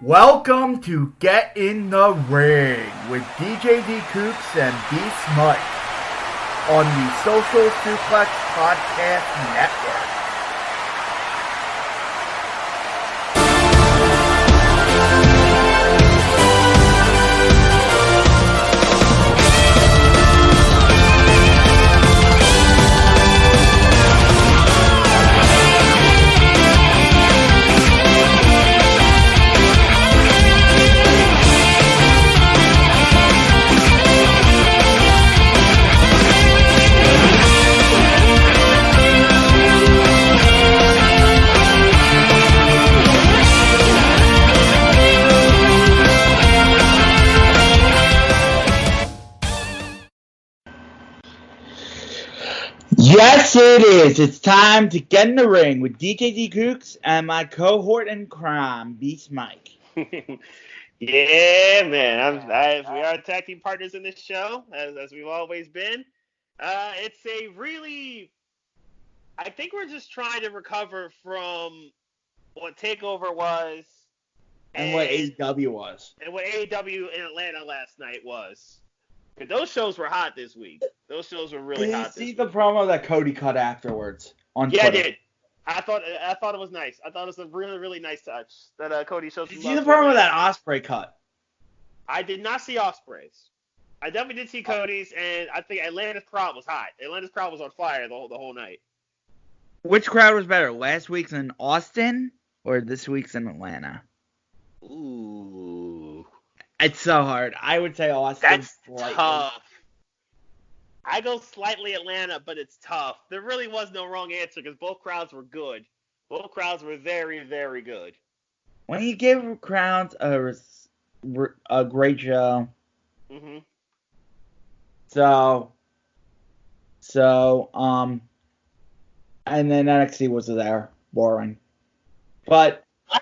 Welcome to Get in the Ring with DJ D Coops and Beast Mike on the Social Suplex Podcast Network. Yes, it is. It's time to get in the ring with DJ D Cooks and my cohort in crime, Beast Mike. Yeah, man. We are tag team partners in this show, as we've always been. It's a really... I think we're just trying to recover from what Takeover was. And what AEW was. And what AEW in Atlanta last night was. Those shows were hot this week. Those shows were really hot this week. Did you see the promo that Cody cut afterwards on Twitter? Yeah, I did. I thought it was nice. I thought it was a really, really nice touch that Cody showed. Did you see the promo that Ospreay cut? I did not see Ospreay's. I definitely did see Cody's, and I think Atlanta's crowd was hot. Atlanta's crowd was on fire the whole night. Which crowd was better, last week's in Austin or this week's in Atlanta? Ooh. It's so hard. I would say Austin. That's tough. I go slightly Atlanta, but it's tough. There really was no wrong answer because both crowds were good. Both crowds were very, very good. When you give crowds a great show. Mm-hmm. And then NXT was there, boring. But I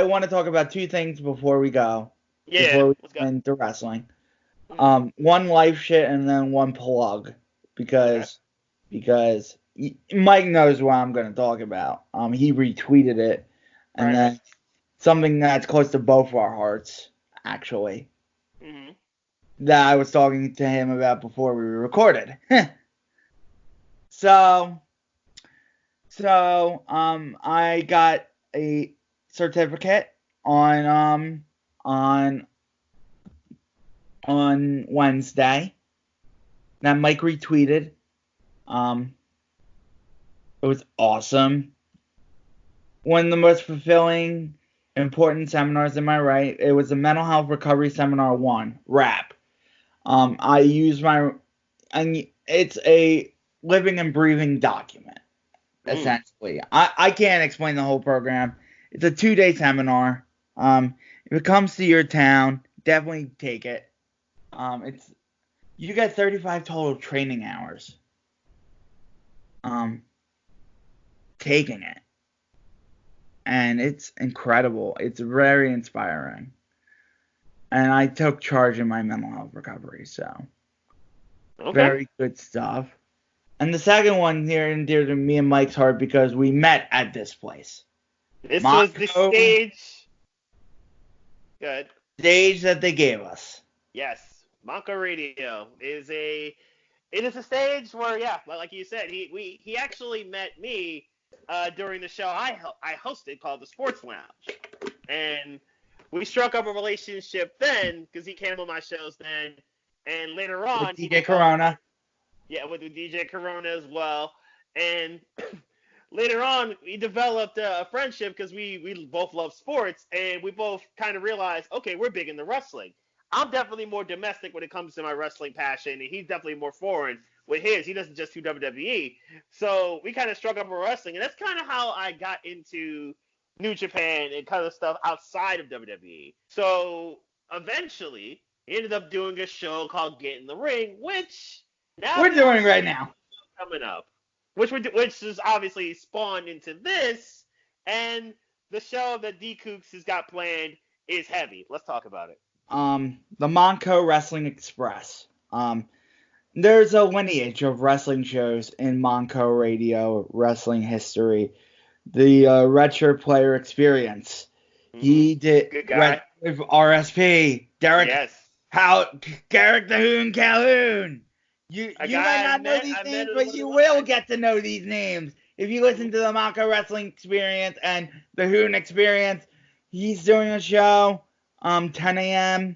want to talk about two things before we go. Yeah. Before we go into wrestling. One life shit and then one plug because Mike knows what I'm going to talk about. He retweeted it, and then something that's close to both of our hearts, actually. Mm-hmm. That I was talking to him about before we recorded. So I got a certificate on Wednesday that Mike retweeted. It was awesome. One of the most fulfilling, important seminars, am I right? It was a Mental Health Recovery Seminar 1, RAP. It's a living and breathing document, essentially. I can't explain the whole program. It's a 2-day seminar. If it comes to your town, definitely take it. You get 35 total training hours. Taking it. And it's incredible. It's very inspiring. And I took charge in my mental health recovery, so very good stuff. And the second one near and dear to me and Mike's heart because we met at this place. This was the stage. Good. Stage that they gave us. Yes. Montco Radio is a stage where, like you said, he actually met me during the show I hosted called the Sports Lounge, and we struck up a relationship then because he came on my shows then, and later on with DJ Corona. Yeah, with DJ Corona as well, and later on we developed a friendship because we both love sports, and we both kind of realized, okay, we're big into wrestling. I'm definitely more domestic when it comes to my wrestling passion, and he's definitely more foreign with his. He doesn't just do WWE. So we kind of struck up with wrestling, and that's kind of how I got into New Japan and kind of stuff outside of WWE. So eventually, he ended up doing a show called Get in the Ring, which now we're doing right now. Coming up, which is obviously spawned into this, and the show that D Cooks has got planned is heavy. Let's talk about it. The Montco Wrestling Express. There's a lineage of wrestling shows in Montco Radio wrestling history. the redshirt player experience. Mm-hmm. He did Good guy. with RSP. Derek the Hoon Calhoun. You might not know these names, but you will get to know these names if you listen to the Montco Wrestling Experience and the Hoon Experience. He's doing a show 10 a.m.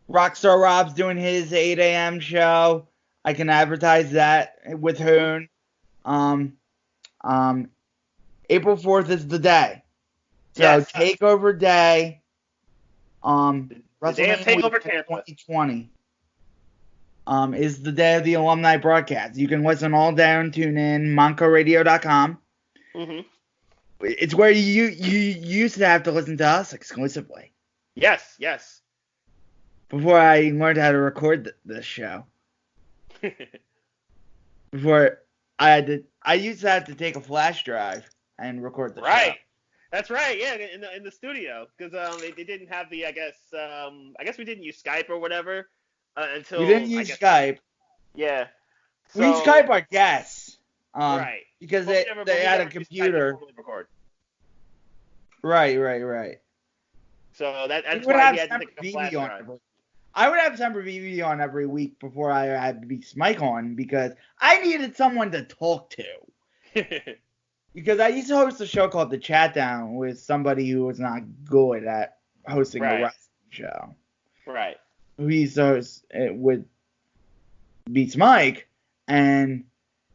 Rockstar Rob's doing his 8 a.m. show. I can advertise that with Hoon. April 4th is the day. So Takeover Day. The day of Takeover Tampa 2020. Is the day of the alumni broadcast. You can listen all day and tune in, MoncoRadio.com. Mm-hmm. It's where you used to have to listen to us exclusively. Yes. Before I learned how to record this show. Before I used to have to take a flash drive and record the show. Right. That's right. Yeah, in the studio, because they didn't have the I guess we didn't use Skype or whatever until we didn't use Skype. Yeah. So, we Skype our guests. Right. Because they had a computer. Right. So that's why he had to take a flash drive. I would have Semper VV on every week before I had Beast Mike on because I needed someone to talk to. Because I used to host a show called The Chat Down with somebody who was not good at hosting a wrestling show. Right. Who used to host it with Beats Mike, and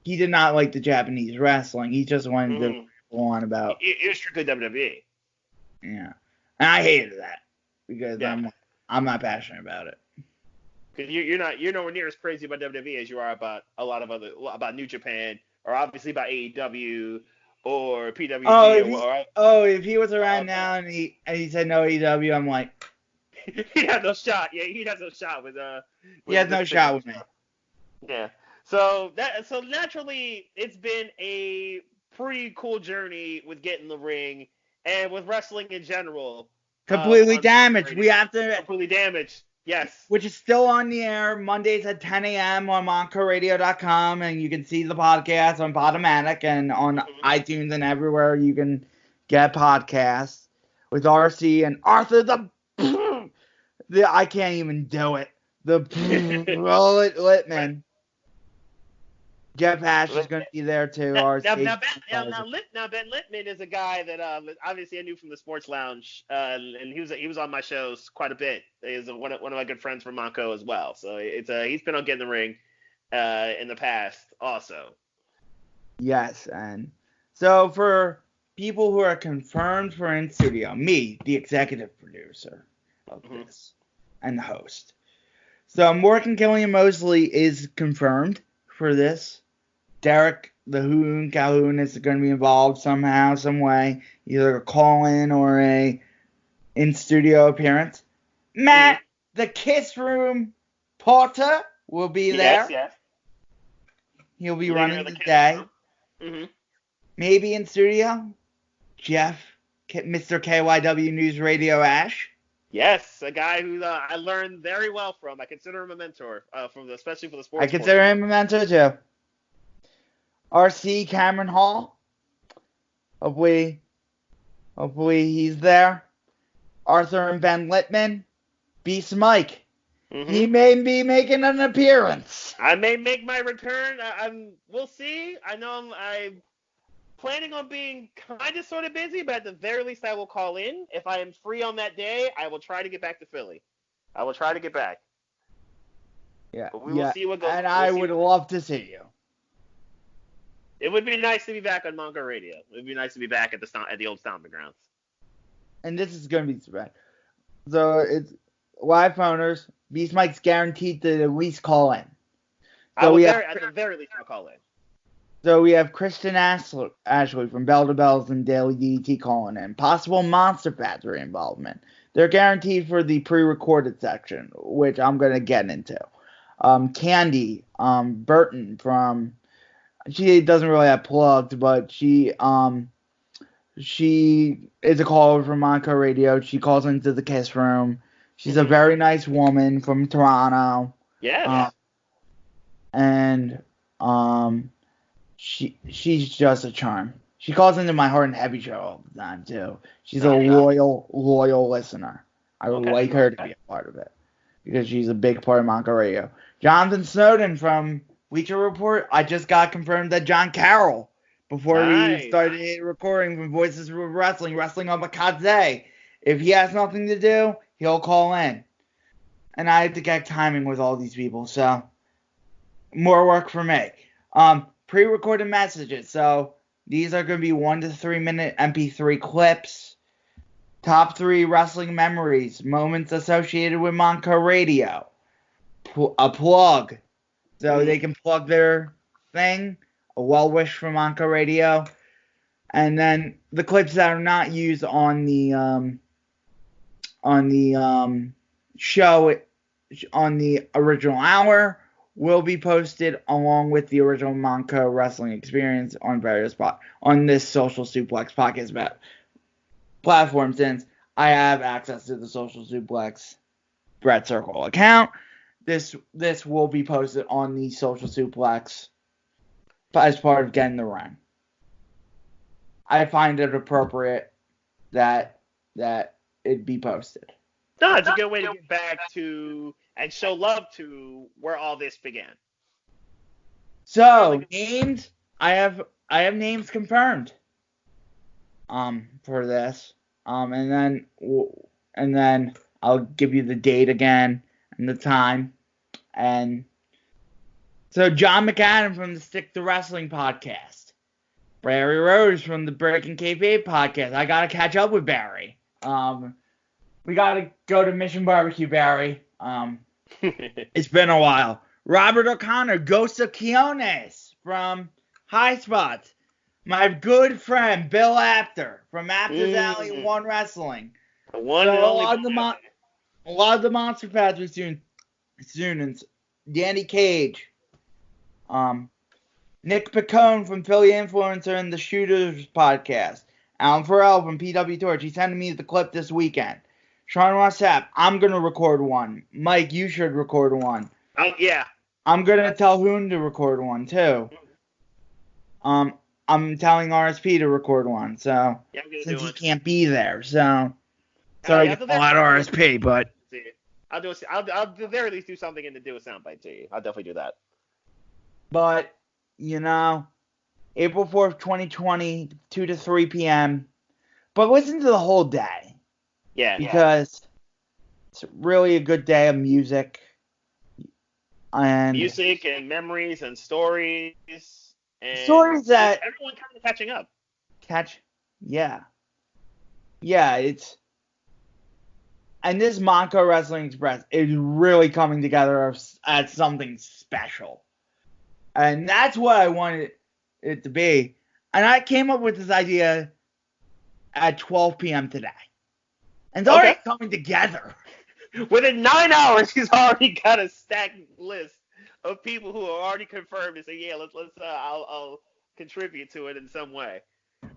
he did not like the Japanese wrestling. He just wanted to go on about. It was strictly WWE. Yeah, and I hated that because I'm not passionate about it. Because you're nowhere near as crazy about WWE as you are about about New Japan or obviously about AEW or PWG. If he was around now and he said no AEW, I'm like. He had no shot. Yeah, he has no shot with he has no shot with me. Yeah. So naturally, it's been a pretty cool journey with getting the ring and with wrestling in general. Completely damaged. We have to. Completely damaged. Yes. Which is still on the air Mondays at 10 a.m. on MoncoRadio.com, and you can see the podcast on Podomatic and on iTunes and everywhere you can get podcasts with RC and Arthur I can't even do it. The Litman. Jeff Asch is going to be there too. Now Ben Litman is a guy that obviously I knew from the Sports Lounge, and he was on my shows quite a bit. He's one of my good friends from Montco as well. So he's been on Get in the Ring in the past also. Yes, and so for people who are confirmed for in studio, me, the executive producer of this and the host. So Morgan Killian Mosely is confirmed for this. Derek the Hoon Calhoun is going to be involved somehow, some way, either a call-in or a in-studio appearance. Matt, the Kiss Room Porter, will be there. Yes. He'll be running the day. Maybe in studio, Jeff, Mr. KYW News Radio Asch. Yes, a guy who I learned very well from. I consider him a mentor, especially for the sports. I consider him a mentor too. RC Cameron Hall. Hopefully he's there. Arthur and Ben Litman. Beast Mike. He may be making an appearance. I may make my return. We'll see. I know I'm planning on being kind of sort of busy, but at the very least I will call in. If I am free on that day, I will try to get back to Philly. I will try to get back. Yeah. But we will see what goes. And I would love to see you. It would be nice to be back on Montco Radio. It would be nice to be back at the old stomping grounds. And this is going to be bad. So it's live phoners. Beast Mike's guaranteed to at least call in. So at the very least I'll call in. So we have Kristen Ashley from Belle to Bells and Daily DDT calling in. Possible Monster Factory involvement. They're guaranteed for the pre-recorded section, which I'm going to get into. Kandi Burton from... She doesn't really have plugged, but she is a caller from Montco Radio. She calls into the Kiss Room. She's a very nice woman from Toronto. Yeah. And she's just a charm. She calls into my Heart and Heavy show all the time, too. She's a Nice. loyal listener. I would like her to be a part of it because she's a big part of Montco Radio. Jonathan Snowden from Bleacher Report. I just got confirmed that John Carroll, before we started recording from Voices of Wrestling on Bakadze, if he has nothing to do, he'll call in. And I have to get timing with all these people, so more work for me. Pre-recorded messages, so these are going to be 1 to 3 minute MP3 clips. Top 3 wrestling memories, moments associated with Montco Radio. A plug, so they can plug their thing. A well wish from Montco Radio. And then the clips that are not used on the show, on the original hour, will be posted along with the original Montco Wrestling Experience on various on this Social Suplex podcast platform, since I have access to the Social Suplex Brett Circle account. This will be posted on the Social Suplex as part of Getting the Ring. I find it appropriate that it be posted. No, it's a good way to get back to and show love to where all this began. So names, I have names confirmed. For this. And then I'll give you the date again and the time. And so John McAdam from the Stick to Wrestling podcast. Barry Rose from the Breaking Kayfabe podcast. I gotta catch up with Barry. We gotta go to Mission Barbecue, Barry. It's been a while. Robert O'Connor, Ghost of Quiones from High Spots. My good friend Bill Apter from Apter's Alley One Wrestling. A lot of the Monster Factory students. Danny Cage. Nick Picone from Philly Influencer and the Shooters podcast. Alan Farrell from PW Torch. He sent me the clip this weekend. Sean Rossap, I'm going to record one. Mike, you should record one. Oh, yeah. I'm going to tell Hoon to record one, too. I'm telling RSP to record one, so yeah, since he can't be there, so sorry to call out RSP, but I'll at the very least do something and to do a soundbite to you. I'll definitely do that. But April 4th, 2020, 2 to 3 p.m. But listen to the whole day. Yeah. Because it's really a good day of music. And memories and stories. And stories that everyone kind of catching up. Yeah, and this Montco Wrestling Express is really coming together as something special. And that's what I wanted it to be. And I came up with this idea at 12 p.m. today. And it's already coming together. Within 9 hours, he's already got a stacked list of people who are already confirmed and say, yeah, I'll contribute to it in some way.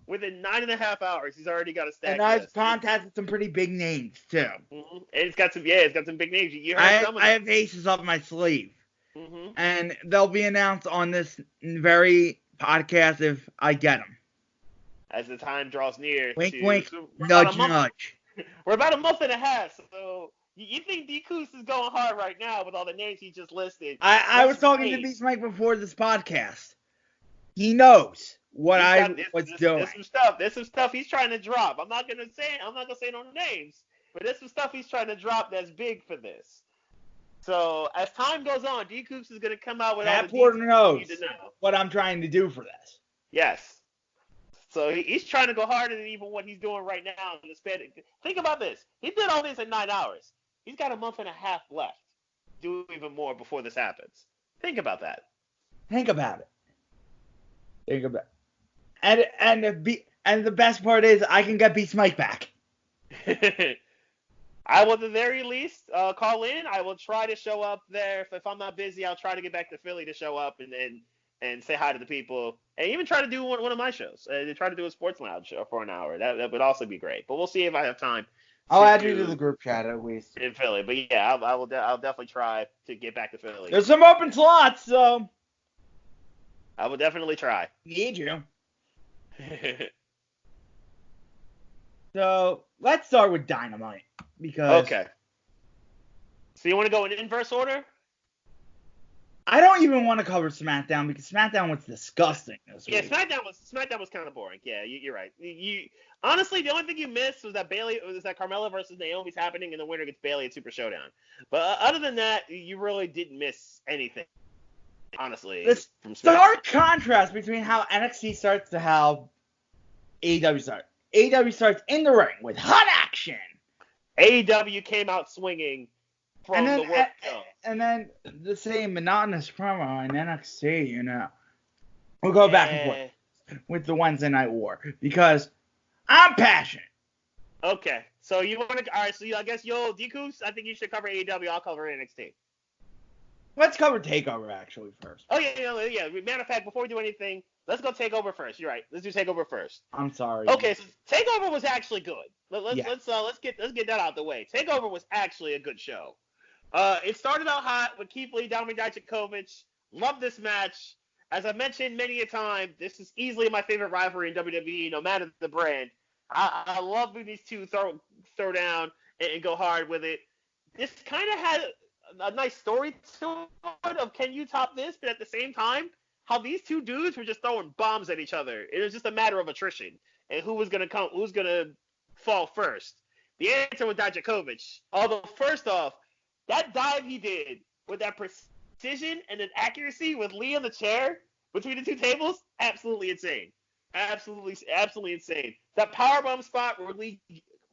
Within 9.5 hours, he's already got a stacked list. And I've contacted some pretty big names, too. Mm-hmm. And it's got some big names. You heard some of them. I have aces up my sleeve. Mm-hmm. And they'll be announced on this very podcast if I get them. As the time draws near. Wink, nudge. We're about a month and a half, so you think D-Coos is going hard right now with all the names he just listed. I was talking to Beast Mike before this podcast. He knows what I was doing. There's some stuff he's trying to drop. I'm not gonna say no names, but there's some stuff he's trying to drop that's big for this. So as time goes on, D-Coos is gonna come out with all the details knows you need to know. What I'm trying to do for this. Yes. So he's trying to go harder than even what he's doing right now. Think about this. He did all this in 9 hours. He's got a month and a half left. Do even more before this happens. Think about that. Think about it. And the best part is I can get Beast Mike back. I will at the very least call in. I will try to show up there. If I'm not busy, I'll try to get back to Philly to show up and say hi to the people. And even try to do one of my shows. Try to do a Sports Lounge show for an hour. That would also be great. But we'll see if I have time. I'll add you to the group chat at least. In Philly. But yeah, I'll definitely try to get back to Philly. There's some open slots, so. I will definitely try. Need you. So let's start with Dynamite because Okay. So you want to go in inverse order? I don't even want to cover SmackDown because SmackDown was disgusting this Yeah, week. SmackDown was kind of boring. Yeah, you're right. You honestly, the only thing you missed was that Carmella versus Naomi's happening, and the winner gets Bayley at Super Showdown. But other than that, you really didn't miss anything. Honestly, The from SmackDown. stark contrast between how NXT starts to how AEW starts. AEW starts in the ring with hot action. AEW came out swinging from the work show. And then the same monotonous promo in NXT, you know. We'll go back and forth with the Wednesday Night War because I'm passionate. Okay, so you want to? All right, so I guess Dekus, I think you should cover AEW. I'll cover NXT. Let's cover Takeover actually first. Oh yeah. Matter of fact, before we do anything, let's go Takeover first. You're right. Let's do Takeover first. I'm sorry. Okay, so Takeover was actually good. Let's get that out the way. Takeover was actually a good show. It started out hot with Keith Lee, Dominik Dijakovic. Love this match. As I mentioned many a time, this is easily my favorite rivalry in WWE, no matter the brand. I love when these two throw down and go hard with it. This kind of had a nice story to it of can you top this, but at the same time, how these two dudes were just throwing bombs at each other. It was just a matter of attrition and who's gonna fall first. The answer was Dijakovic. Although first off, that dive he did with that precision and an accuracy with Lee in the chair between the two tables, absolutely insane. Absolutely insane. That powerbomb spot where Lee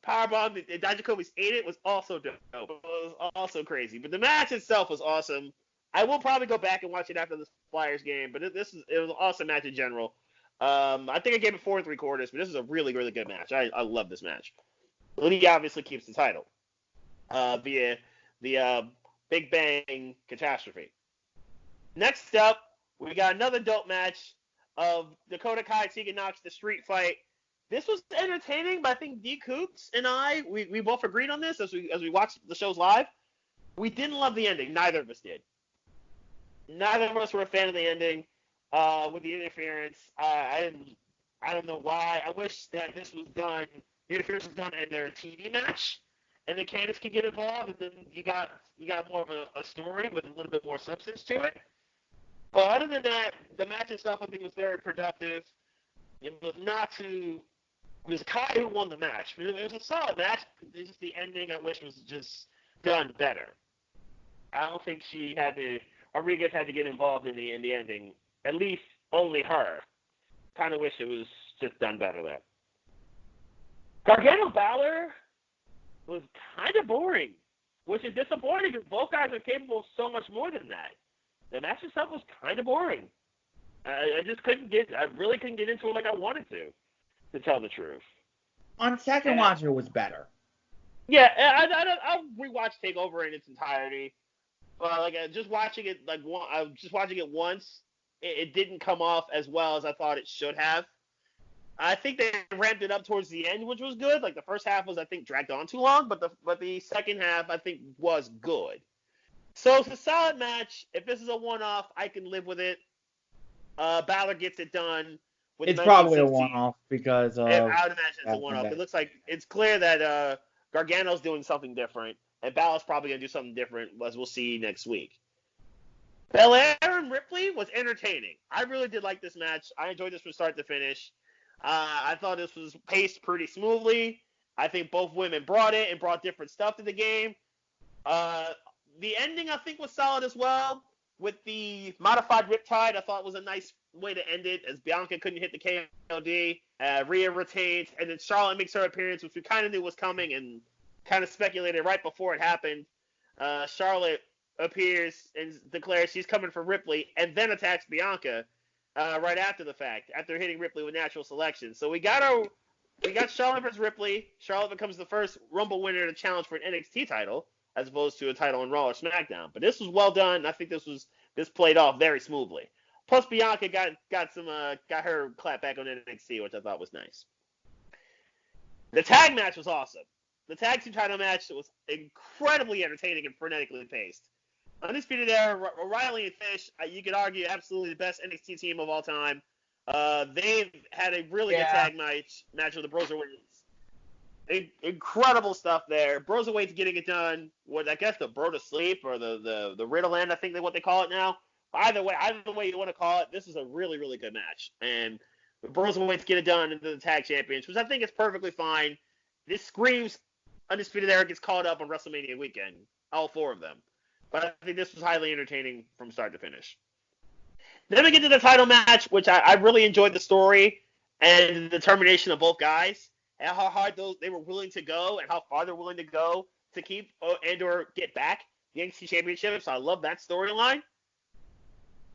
powerbombed and Dijakovic ate it was also dope. It was also crazy. But the match itself was awesome. I will probably go back and watch it after the Flyers game, but it was an awesome match in general. I think I gave it 4 3/4, but this is a really, really good match. I love this match. Lee obviously keeps the title via the Big Bang Catastrophe. Next up, we got another dope match of Dakota Kai, Tegan Nox, the street fight. This was entertaining, but I think D. Coops and I, we both agreed on this as we watched the shows live. We didn't love the ending. Neither of us did. Neither of us were a fan of the ending with the interference. I don't know why. I wish that this was done. The interference was done in their TV match, and then Candice could get involved, and then you got more of a story with a little bit more substance to it. But other than that, the match itself I think was very productive. It was Kai who won the match. It was a solid match. It's just the ending I wish was just done better. I don't think Rodriguez had to get involved in the ending. At least only her. Kind of wish it was just done better there. Gargano Balor was kind of boring, which is disappointing because both guys are capable of so much more than that. The match itself was kind of boring. I really couldn't get into it like I wanted to tell the truth. On second watch, it was better. Yeah, I'll rewatch Takeover in its entirety. Just watching it once, it didn't come off as well as I thought it should have. I think they ramped it up towards the end, which was good. Like the first half was, I think, dragged on too long, but the second half I think was good. So it's a solid match. If this is a one-off, I can live with it. Balor gets it done. It's probably a one-off because I would imagine it's a one-off. It looks like it's clear that Gargano's doing something different, and Balor's probably going to do something different, as we'll see next week. Belair and Ripley was entertaining. I really did like this match. I enjoyed this from start to finish. I thought this was paced pretty smoothly. I think both women brought it and brought different stuff to the game. The ending, I think, was solid as well. With the modified Riptide, I thought was a nice way to end it, as Bianca couldn't hit the KOD. Rhea retains, and then Charlotte makes her appearance, which we kind of knew was coming and kind of speculated right before it happened. Charlotte appears and declares she's coming for Ripley, and then attacks Bianca right after the fact, after hitting Ripley with natural selection. So we got Charlotte versus Ripley. Charlotte becomes the first Rumble winner to challenge for an NXT title, as opposed to a title on Raw or SmackDown. But this was well done. I think this played off very smoothly. Plus Bianca got her clap back on NXT, which I thought was nice. The tag match was awesome. The tag team title match was incredibly entertaining and frenetically paced. Undisputed Era, O'Reilly and Fish, you could argue absolutely the best NXT team of all time. They've had a really good tag match with the Broserweights. Incredible stuff there. Broserweights getting it done. What I guess the Bro to Sleep or the Riddle End, I think what they call it now. Either way you want to call it, this is a really, really good match. And the Broserweights get it done into the tag champions, which I think is perfectly fine. This screams Undisputed Era gets called up on WrestleMania weekend. All 4 of them. But I think this was highly entertaining from start to finish. Then we get to the title match, which I really enjoyed the story and the determination of both guys and how hard they were willing to go and how far they're willing to go to keep and or get back the NXT Championship. So I love that storyline.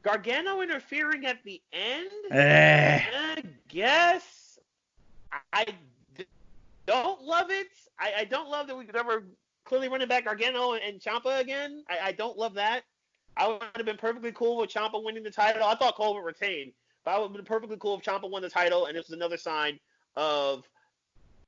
Gargano interfering at the end? I guess. I don't love it. I don't love that we could ever clearly running back Gargano and Ciampa again. I don't love that. I would have been perfectly cool with Ciampa winning the title. I thought Cole would retain, but I would have been perfectly cool if Ciampa won the title, and this was another sign of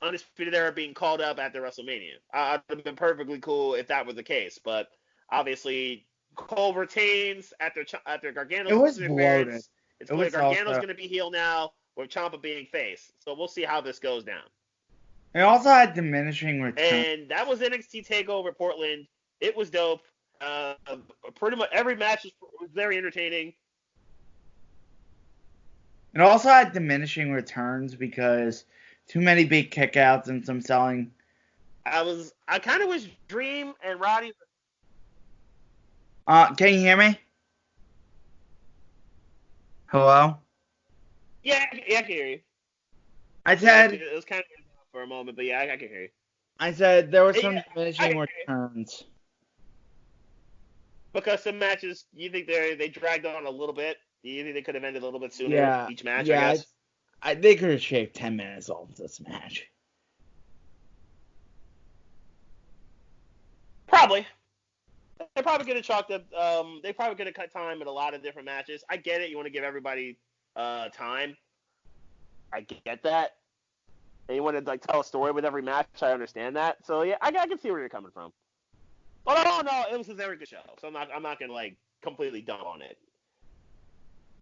Undisputed Era being called up at the WrestleMania. I'd have been perfectly cool if that was the case, but obviously Cole retains after Gargano's It was bloated. It's clear Gargano's going to be heel now with Ciampa being face, so we'll see how this goes down. It also had diminishing returns. And that was NXT TakeOver Portland. It was dope. Pretty much every match was very entertaining. It also had diminishing returns because too many big kickouts and some selling. I kind of wish Dream and Roddy. Can you hear me? Hello? Yeah, I can hear you. I said it was kind of for a moment, but yeah, I can hear you. I said there were some diminishing returns. Because some matches, you think they dragged on a little bit? You think they could have ended a little bit sooner each match, I guess? They could have shaved 10 minutes off this match. Probably. They probably could have chalked up. They probably could have cut time in a lot of different matches. I get it. You want to give everybody time. I get that. And you want to tell a story with every match. I understand that. So yeah, I can see where you're coming from. But no, it was a very good show. So I'm not gonna completely dump on it.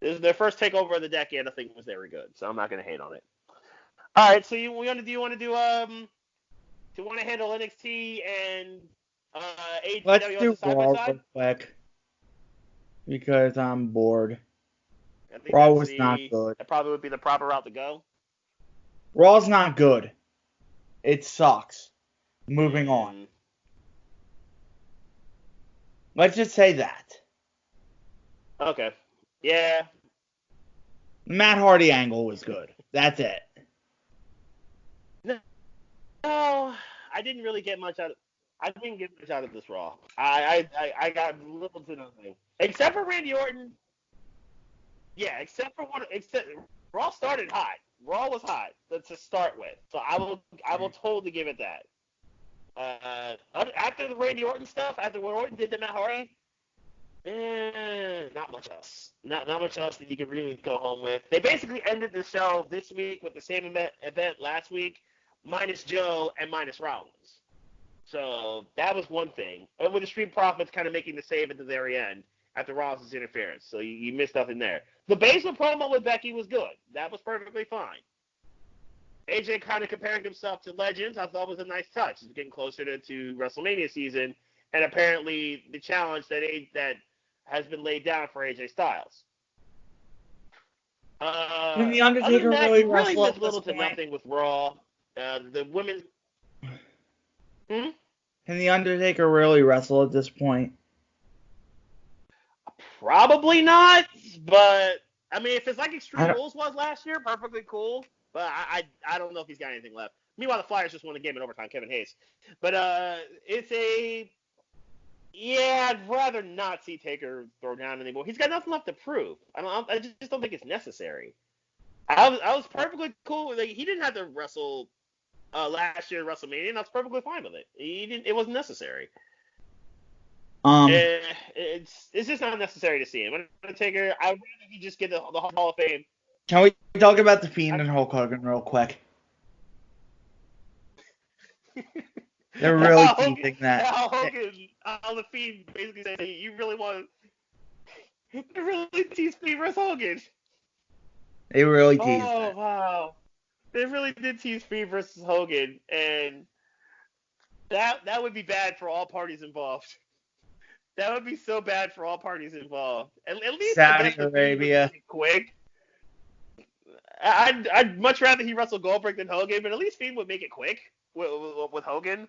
This is their first takeover of the decade. I think it was very good. So I'm not gonna hate on it. All right. So do you want to handle NXT and AEW Let's on do the side Raw by side? real quick because I'm bored. Raw was not good. That probably would be the proper route to go. Raw's not good. It sucks. Moving on. Let's just say that. Okay. Yeah. Matt Hardy angle was good. That's it. No, I didn't really get much out of. I didn't get much out of this Raw. I got little to nothing except for Randy Orton. Yeah, except Raw started hot. Raw was hot to start with, so I will totally give it that. After the Randy Orton stuff, after what Orton did to Matt Hardy, not much else. Not much else that you can really go home with. They basically ended the show this week with the same event last week, minus Joe and minus Rollins. So that was one thing. And with the Street Profits kind of making the save at the very end after Rollins' interference. So you missed nothing there. The Baszler promo with Becky was good. That was perfectly fine. AJ kind of comparing himself to legends, I thought was a nice touch. He's getting closer to WrestleMania season, and apparently the challenge that has been laid down for AJ Styles. Can the Undertaker really wrestle at little to nothing with Raw. The women. Can the Undertaker really wrestle at this point? Probably not, but I mean, if it's like Extreme Rules was last year, perfectly cool. But I don't know if he's got anything left. Meanwhile, the Flyers just won the game in overtime, Kevin Hayes. But I'd rather not see Taker throw down anymore. He's got nothing left to prove. I just don't think it's necessary. I was perfectly cool. He didn't have to wrestle last year at WrestleMania, and I was perfectly fine with it. It wasn't necessary. It's just not necessary to see him. Undertaker, I'd rather he just get the Hall of Fame. Can we talk about The Fiend and Hulk Hogan real quick? They're really teasing that. How the Fiend basically said, you really want to really tease me versus Hogan. They really teased Oh it. wow, they really did tease Free versus Hogan, and that would be bad for all parties involved. That would be so bad for all parties involved. At least I Saudi guess the Fiend would Arabia. make it quick. I'd much rather he wrestle Goldberg than Hogan, but at least Fiend would make it quick with Hogan.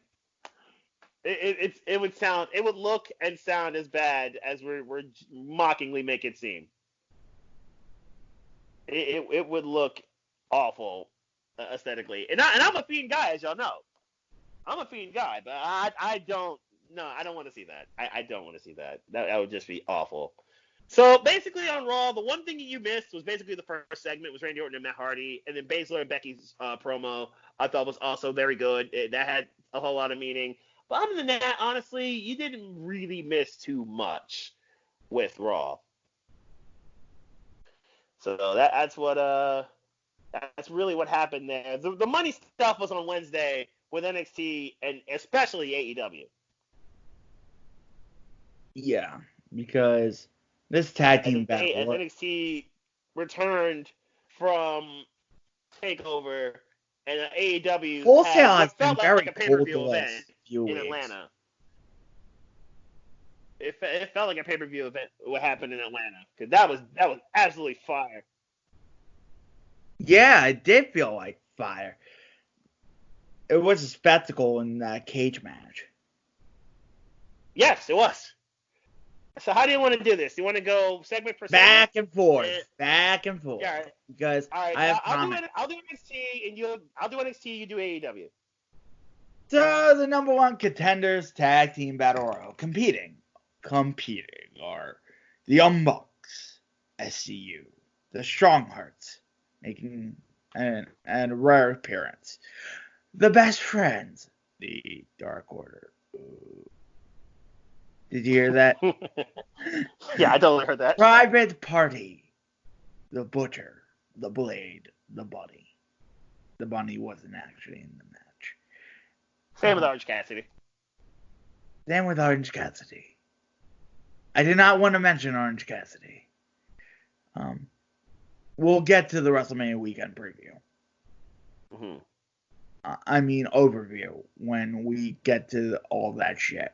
It would look and sound as bad as we're mockingly make it seem. It would look awful aesthetically, and I'm a Fiend guy, as y'all know. I'm a Fiend guy, but I don't want to see that. I don't want to see that. That would just be awful. So basically on Raw, the one thing you missed was basically the first segment was Randy Orton and Matt Hardy, and then Baszler and Becky's promo I thought was also very good. That had a whole lot of meaning. But other than that, honestly, you didn't really miss too much with Raw. So that's really what happened there. The money stuff was on Wednesday with NXT and especially AEW. Yeah, because this tag team As battle. NXT returned from Takeover, and AEW Wholesale had has what been felt like very a cold the pay-per-view event last few in weeks. Atlanta. It felt like a pay-per-view event. What happened in Atlanta? Because that was absolutely fire. Yeah, it did feel like fire. It was a spectacle in that cage match. Yes, it was. So how do you want to do this? Do you want to go segment for segment? Back and forth. Yeah, right. Because All right, I have comments. I'll do NXT and I'll do NXT. You do AEW. So the number one contenders tag team battle royal competing are the Young Bucks, SCU, the Strong Hearts, making an rare appearance, the Best Friends, the Dark Order. Ooh. Did you hear that? Yeah, I totally heard that. Private Party, the Butcher, the Blade, the Bunny. The Bunny wasn't actually in the match. Same with Orange Cassidy. Same with Orange Cassidy. I did not want to mention Orange Cassidy. We'll get to the WrestleMania weekend preview. Mm-hmm. I mean overview when we get to all that shit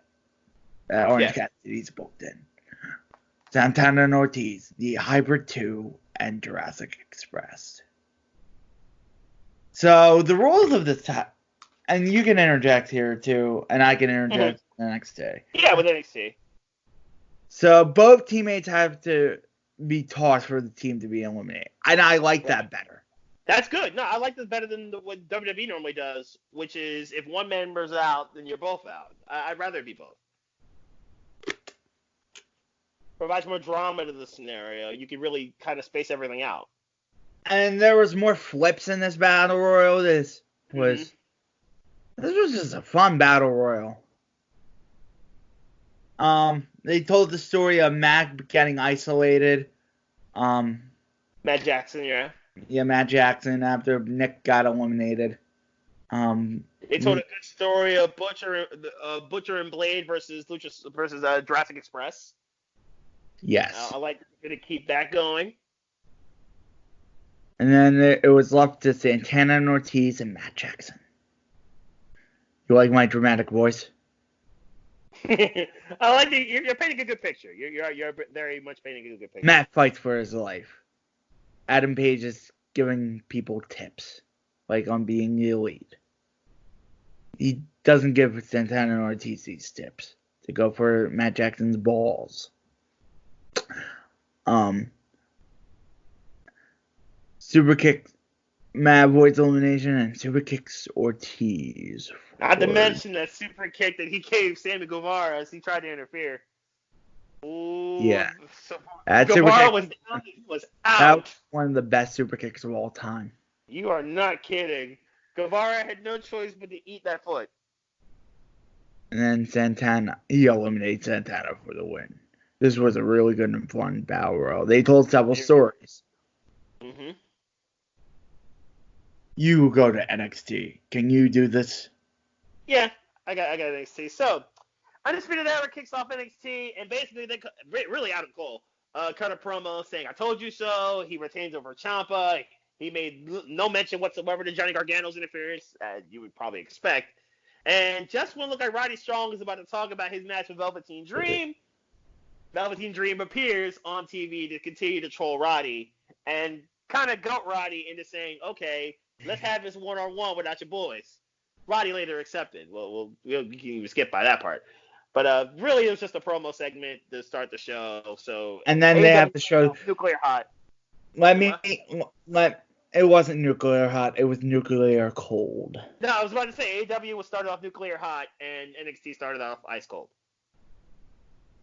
that Orange Cassidy's booked in. Santana and Ortiz, the Hybrid 2, and Jurassic Express. So the rules of this time, and you can interject here too, and I can interject the next day. Yeah, with NXT. So both teammates have to be tossed for the team to be eliminated, and I like that better. That's good. No, I like this better than what WWE normally does, which is if one member's out, then you're both out. I'd rather it be both. Provides more drama to the scenario. You can really kind of space everything out. And there was more flips in this battle royal. This was just a fun battle royal. They told the story of Mac getting isolated. Matt Jackson, yeah. Yeah, Matt Jackson after Nick got eliminated. They told a good story of Butcher and Blade versus Jurassic Express. Yes. I like to keep that going. And then it was left to Santana and Ortiz and Matt Jackson. You like my dramatic voice? I like that you're painting a good picture. You're very much painting a good picture. Matt fights for his life. Adam Page is giving people tips, like on being the elite. He doesn't give Santana and Ortiz these tips to go for Matt Jackson's balls. Super kick Matt avoids elimination and super kicks Ortiz. Not to mention that super kick that he gave Sammy Guevara as he tried to interfere. Ooh, yeah. So That Guevara was out. That was one of the best super kicks of all time. You are not kidding. Guevara had no choice but to eat that foot. And then Santana, he eliminates Santana for the win. This was a really good and fun battle royal. They told several stories. Mm-hmm. You go to NXT. Can you do this? Yeah, I got NXT. So, Undisputed Era kicks off NXT, and basically they really Adam Cole. cut a promo saying, "I told you so." He retains over Ciampa. He made no mention whatsoever to Johnny Gargano's interference, as you would probably expect. And just when it looked like Roddy Strong is about to talk about his match with Velveteen Dream, Velveteen Dream appears on TV to continue to troll Roddy and kind of goat Roddy into saying, "Okay, let's have this one-on-one without your boys." Roddy later accepted. Well, you can even skip by that part. But really, it was just a promo segment to start the show. So and then they have to show Nuclear Hot. It wasn't Nuclear Hot. It was Nuclear Cold. No, I was about to say AEW was started off Nuclear Hot, and NXT started off Ice Cold.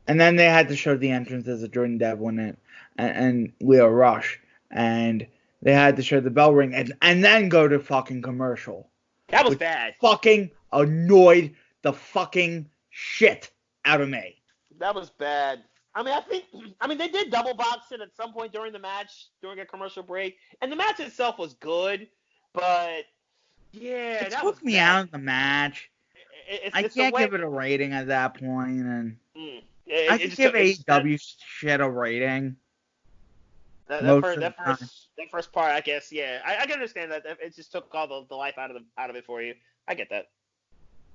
And then they had to show the entrances of Jordan Devlin and Leo Rush, and they had to show the bell ring, and then go to fucking commercial. That was bad. Fucking annoyed the fucking shit out of me. That was bad. I mean, they did double box it at some point during the match, during a commercial break, and the match itself was good, but yeah, it took me out of the match. I can't give it a rating at that point, and I could give AEW shit a rating. That first part, I guess, yeah, I can understand that. It just took all the life out of it for you. I get that.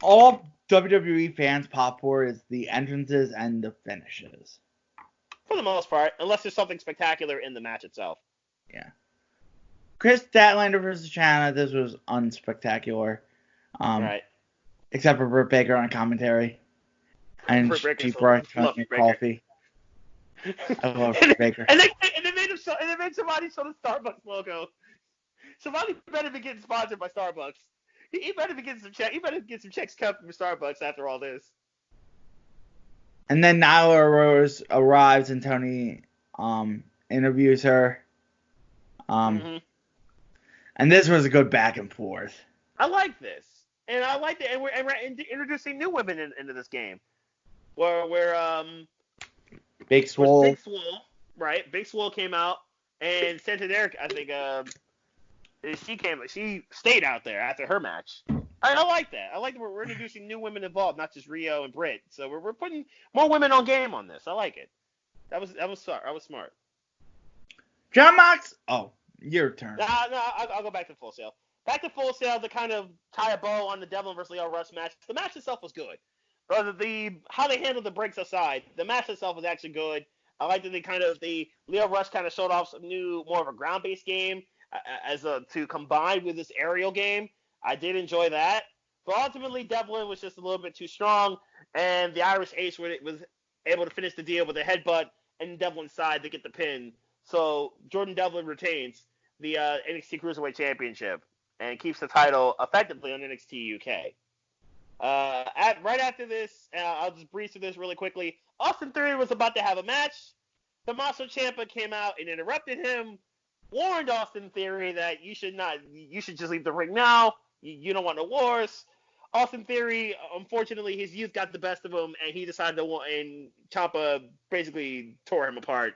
All WWE fans pop for is the entrances and the finishes. For the most part, unless there's something spectacular in the match itself. Yeah. Chris Statlander versus China, this was unspectacular. Right. Except for Britt Baker on commentary. And she brought me coffee. I love Britt Baker. And they made somebody show the Starbucks logo. Somebody better be getting sponsored by Starbucks. He better be getting some checks. He better get some checks cut from Starbucks after all this. And then Nyla Rose arrives and Tony interviews her. And this was a good back and forth. I like this. And I like it. And we're introducing new women into this game. Where Big Swole. Right? Big Swole came out, and Santander, I think, she stayed out there after her match. I like that. I like that we're introducing new women involved, not just Rio and Britt. So we're putting more women on game on this. I like it. That was smart. John Mox. Oh, your turn. No, I'll go back to Full Sail. Back to Full Sail to kind of tie a bow on the Devlin versus Leo Rush match. The match itself was good. How they handled the breaks aside, the match itself was actually good. I like that the Leo Rush kind of showed off some more of a ground-based game to combine with this aerial game. I did enjoy that. But ultimately, Devlin was just a little bit too strong, and the Irish Ace was able to finish the deal with a headbutt and Devlin's side to get the pin. So Jordan Devlin retains the NXT Cruiserweight Championship and keeps the title effectively on NXT UK. Right after this, I'll just breeze through this really quickly. Austin Theory was about to have a match. Tommaso Ciampa came out and interrupted him, warned Austin Theory that you should just leave the ring now. You don't want no wars. Austin Theory, unfortunately, his youth got the best of him, and he decided and Ciampa basically tore him apart,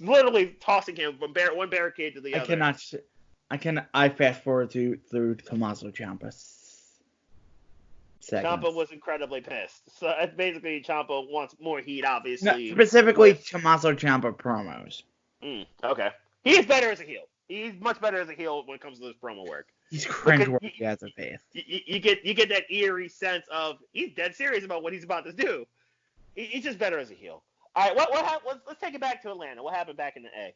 literally tossing him from one barricade to the other. I fast forward through Tommaso Ciampa. Ciampa was incredibly pissed. So basically, Ciampa wants more heat, obviously. No, specifically, Tommaso Ciampa promos. Okay. He is better as a heel. He's much better as a heel when it comes to this promo work. He's cringeworthy as a face. You get that eerie sense of he's dead serious about what he's about to do. He's just better as a heel. All right, let's take it back to Atlanta. What happened back in the A?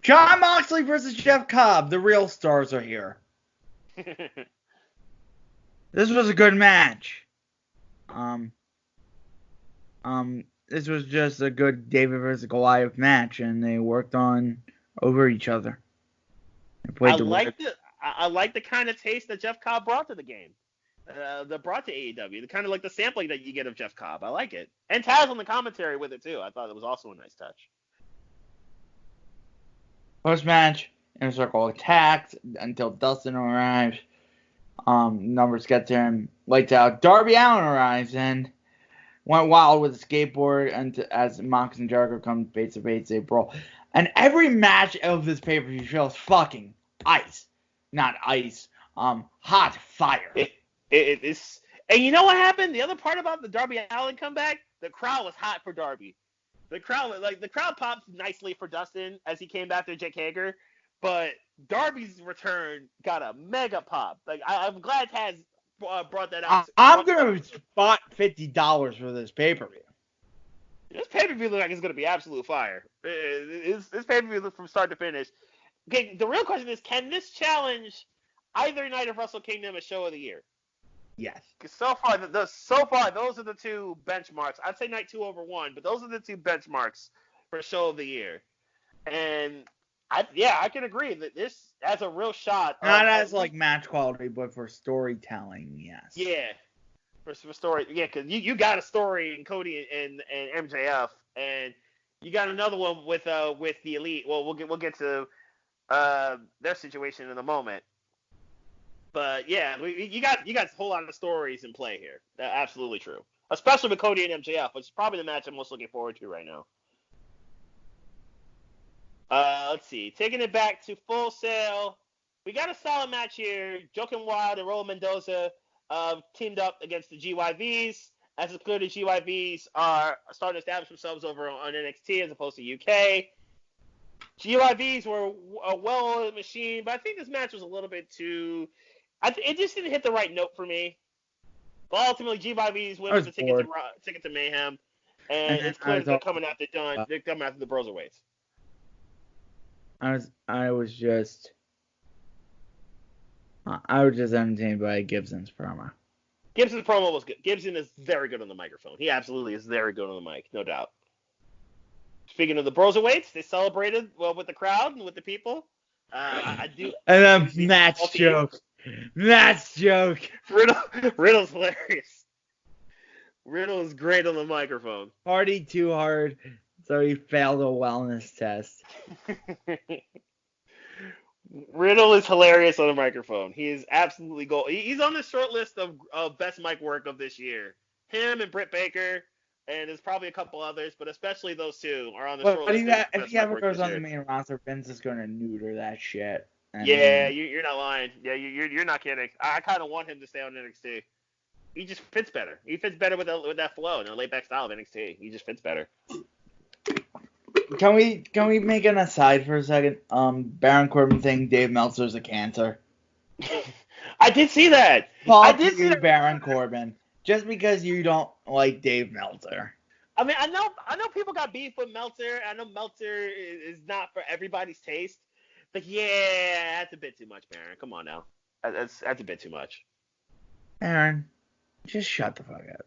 Jon Moxley versus Jeff Cobb. The real stars are here. This was a good match. This was just a good David versus Goliath match, and they worked over each other. I like the kind of taste that Jeff Cobb brought to the game. That brought to AEW. The kind of like the sampling that you get of Jeff Cobb. I like it. And Taz on the commentary with it too. I thought it was also a nice touch. Post-match, Inner Circle attacks until Dustin arrives. Numbers get to him. Lights out. Darby Allin arrives and went wild with a skateboard and as Mox and Jericho come face to face, they brawl. And every match of this pay-per-view feels fucking ice. Not ice. Hot fire. It is. And you know what happened? The other part about the Darby Allin comeback, the crowd was hot for Darby. The crowd popped nicely for Dustin as he came after Jake Hager, but Darby's return got a mega pop. Like I'm glad Taz brought that out. I'm gonna spot $50 for this pay-per-view. This pay-per-view looks like it's gonna be absolute fire. This pay-per-view from start to finish. Okay, the real question is, can this challenge either night of Wrestle Kingdom a show of the year? Yes. Because so far, those are the two benchmarks. I'd say night 2 over 1, but those are the two benchmarks for show of the year. And I can agree that this has a real shot. Not as like match quality, but for storytelling, yes. Yeah, for story. Yeah, because you got a story in Cody and MJF, and you got another one with the Elite. Well, we'll get to their situation in a moment. But yeah, you got a whole lot of stories in play here. That's absolutely true. Especially with Cody and MJF, which is probably the match I'm most looking forward to right now. Let's see. Taking it back to Full Sail. We got a solid match here. Joaquin Wilde and Raul Mendoza teamed up against the GYVs. As it's clear, the GYVs are starting to establish themselves over on NXT as opposed to UK. GYVs were a well-oiled machine, but I think this match was a little bit too... it just didn't hit the right note for me. But ultimately, GYVs win with the ticket to Mayhem, and it's clear that they're coming after They're coming after the Broserweights. I was just entertained by Gibson's promo. Gibson's promo was good. Gibson is very good on the microphone. He absolutely is very good on the mic, no doubt. Speaking of the Broserweights, they celebrated with the crowd and with the people. I do. And then match joke. Riddle's hilarious. Riddle is great on the microphone. Party too hard, so he failed a wellness test. Riddle is hilarious on the microphone. He is absolutely gold. He's on the short list of best mic work of this year. Him and Britt Baker, and there's probably a couple others, but especially those two are on the short list. If he ever goes on the main roster, Vince is going to neuter that shit. Yeah, you're not lying. Yeah, you're not kidding. I kind of want him to stay on NXT. He just fits better. He fits better with that flow and the laid back style of NXT. He just fits better. Can we make an aside for a second? Baron Corbin saying Dave Meltzer's a cancer. I did see that. I did see that. Baron Corbin. Just because you don't like Dave Meltzer. I mean, I know people got beef with Meltzer. I know Meltzer is not for everybody's taste. But yeah, that's a bit too much, Baron. Come on now. That's a bit too much. Aaron, just shut the fuck up.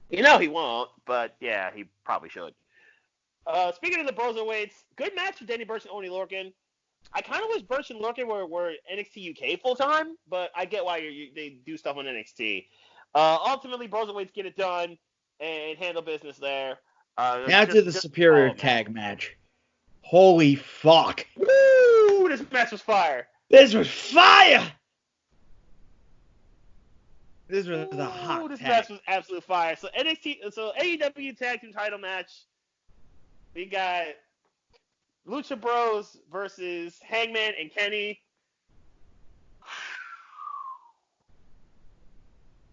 You know he won't, but yeah, he probably should. Speaking of the Broserweights, good match with Danny Burch and Oney Lorcan. I kind of wish Burch and Lorcan were NXT UK full time, but I get why they do stuff on NXT. Ultimately, Broserweights get it done and handle business there. Now to the superior tag match. Holy fuck. Woo! This match was fire. This was fire! This was a hot This tag. match was absolute fire. So AEW Tag Team title match. We got Lucha Bros versus Hangman and Kenny.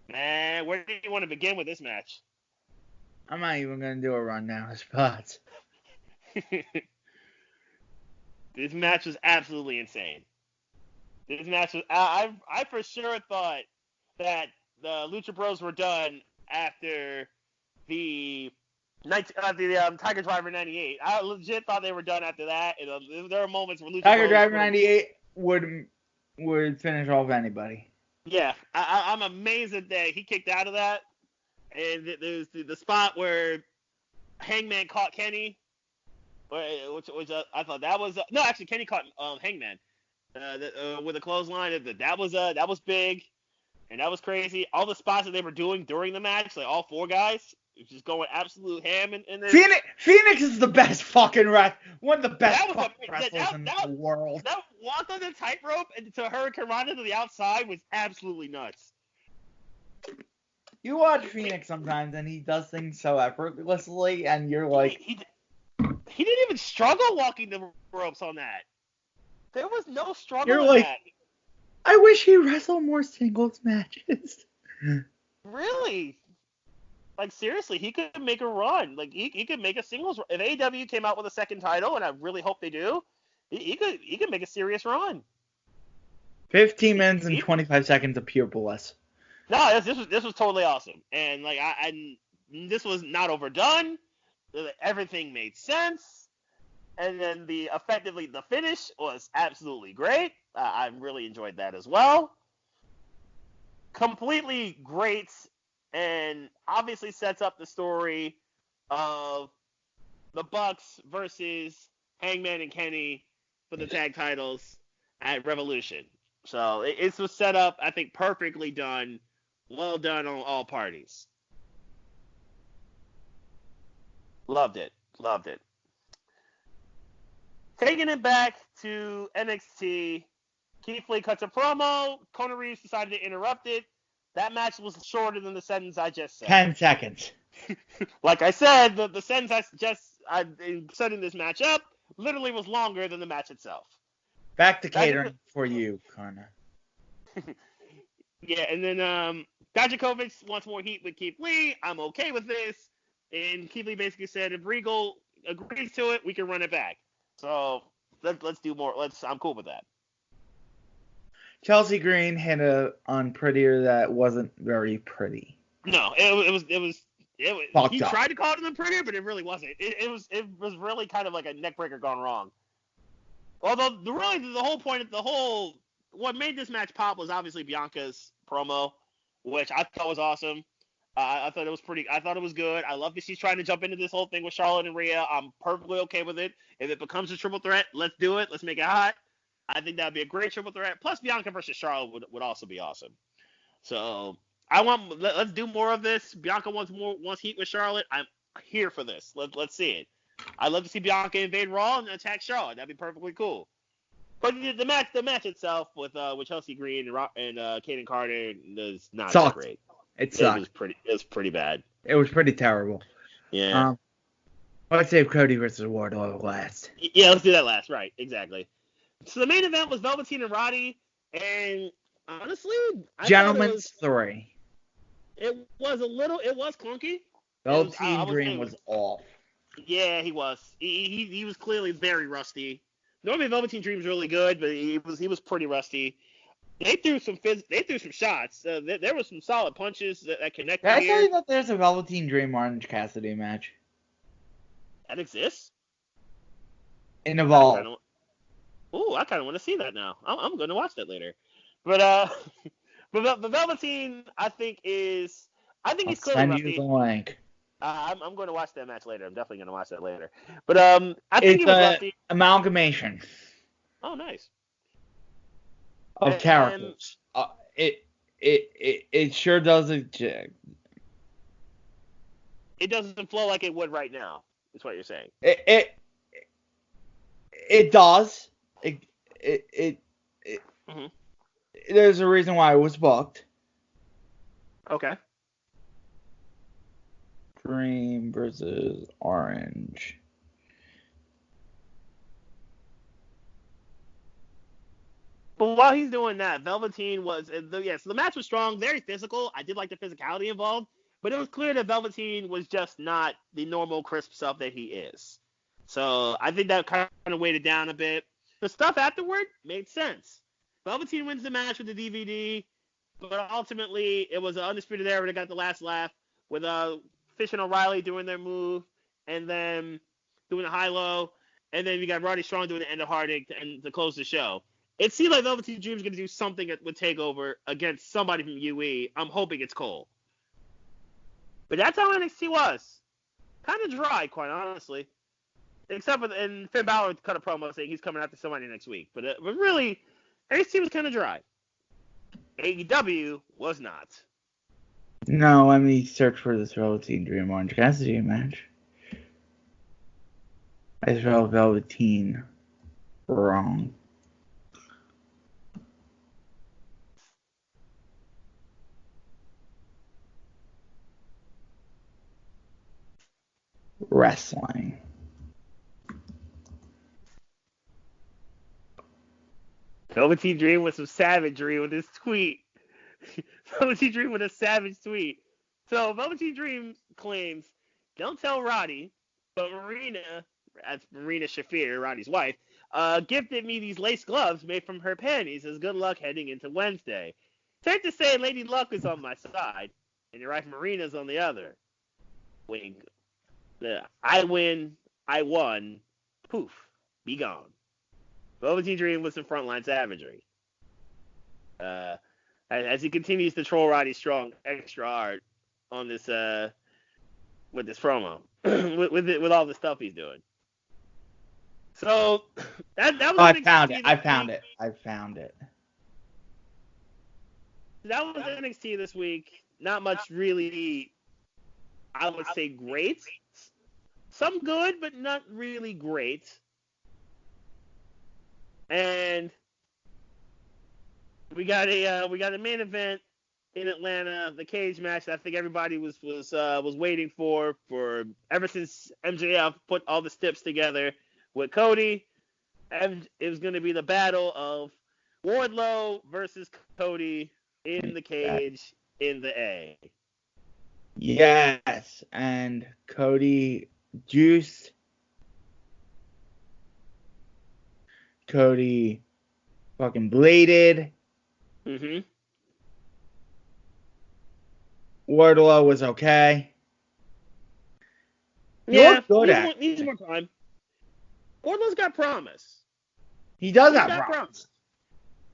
Man, where do you want to begin with this match? I'm not even going to do a rundown of spots. This match was absolutely insane. This match was... I for sure thought that the Lucha Bros were done after the Tiger Driver 98. I legit thought they were done after that. And, there were moments where Lucha Tiger Bros Driver 98 would finish off anybody. Yeah, I'm amazed that he kicked out of that. And there's the spot where Hangman caught Kenny, which I thought that was no, actually Kenny caught Hangman with a clothesline. That was big, and that was crazy. All the spots that they were doing during the match, like all four guys, just going absolute ham. And Phoenix is the best fucking one of the best wrestlers in the world. That walk on the tightrope and to Hurricane Rana to the outside was absolutely nuts. You watch Phoenix sometimes, and he does things so effortlessly, and you're like... He didn't even struggle walking the ropes on that. There was no struggle you're in like, that. I wish he wrestled more singles matches. Really? Like, seriously, he could make a run. Like, he could make a singles run. If AEW came out with a second title, and I really hope they do, he could make a serious run. 15 minutes and 25 seconds of pure bliss. No, this was totally awesome. And, like, this was not overdone. Everything made sense. And then the finish was absolutely great. I really enjoyed that as well. Completely great, and obviously sets up the story of the Bucks versus Hangman and Kenny for the tag titles at Revolution. So it was set up, I think, perfectly done. Well done on all parties. Loved it. Taking it back to NXT, Keith Lee cuts a promo. Kona Reeves decided to interrupt it. That match was shorter than the sentence I just said. 10 seconds. Like I said, the sentence I said in this match up literally was longer than the match itself. Back to catering for you, Kona. Yeah, and then Dijakovic wants more heat with Keith Lee. I'm okay with this. And Keith Lee basically said, if Regal agrees to it, we can run it back. So let's do more. I'm cool with that. Chelsea Green hit a unprettier that wasn't very pretty. No, it was he up. tried to call it an unprettier, but it really wasn't. It was really kind of like a neckbreaker gone wrong. Although the whole point of what made this match pop was obviously Bianca's promo, which I thought was awesome. I thought it was good. I love that she's trying to jump into this whole thing with Charlotte and Rhea. I'm perfectly okay with it. If it becomes a triple threat, let's do it. Let's make it hot. I think that would be a great triple threat. Plus, Bianca versus Charlotte would also be awesome. So let's do more of this. Bianca wants heat with Charlotte. I'm here for this. Let's see it. I'd love to see Bianca invade Raw and attack Charlotte. That'd be perfectly cool. But the match itself with Chelsea Green and Kaden Carter is not that great. It sucked. It was pretty bad. It was pretty terrible. Yeah. Let's save Cody versus Wardlow last. Yeah, let's do that last. Right, exactly. So the main event was Velveteen and Roddy, and honestly, Gentlemen's 3. It was clunky. Velveteen Dream was off. Yeah, he was. He was clearly very rusty. Normally Velveteen Dream's really good, but he was pretty rusty. They threw some shots. There were some solid punches that connected. Did I tell you that there's a Velveteen Dream Orange Cassidy match? That exists? In Evolve. I kind of want to see that now. I'm going to watch that later. But but Velveteen, I think he's clearly rusty. Send you the link. I'm going to watch that match later. I'm definitely going to watch that later. But I think he was rusty. Amalgamation. Oh, nice. Of characters. It sure doesn't. It doesn't flow like it would right now. Is what you're saying. It does. Mm-hmm. There's a reason why it was booked. Okay. Dream versus Orange. But while he's doing that, Velveteen so the match was strong, very physical. I did like the physicality involved, but it was clear that Velveteen was just not the normal crisp self that he is. So I think that kind of weighed it down a bit. The stuff afterward made sense. Velveteen wins the match with the DVD, but ultimately it was an Undisputed Era that got the last laugh with Fish and O'Reilly doing their move and then doing the high-low, and then we got Roddy Strong doing the end of Heartache to close the show. It seemed like Velveteen Dream's going to do something with TakeOver against somebody from UE. I'm hoping it's Cole. But that's how NXT was. Kind of dry, quite honestly. Except for, and Finn Balor cut a promo saying he's coming after somebody next week. But really, NXT was kind of dry. AEW was not. No, let me search for this Velveteen Dream Orange Cassidy match. I spelled Velveteen wrong. Wrestling. Velveteen Dream with some savagery with his tweet. Velveteen Dream with a savage tweet. So Velveteen Dream claims, "Don't tell Roddy, but Marina," that's Marina Shafir, Roddy's wife, "gifted me these lace gloves made from her panties as good luck heading into Wednesday. Safe to say Lady Luck is on my side, and your wife Marina's on the other. Wink. I win, I won, poof, be gone. Velveteen Dream with some frontline savagery. As he continues to troll Roddy Strong extra hard on this with this promo, with all the stuff he's doing. So that was I found it. That was NXT this week. Not much really, I would say, great. Some good, but not really great. And we got a main event in Atlanta, the cage match that I think everybody was waiting for ever since MJF put all the steps together with Cody. And it was going to be the battle of Wardlow versus Cody in the cage in the A. Yes, and Cody juiced. Cody fucking bladed. Mm-hmm. Wardlow was okay. Needs more time. Wardlow's got promise. He does have promise.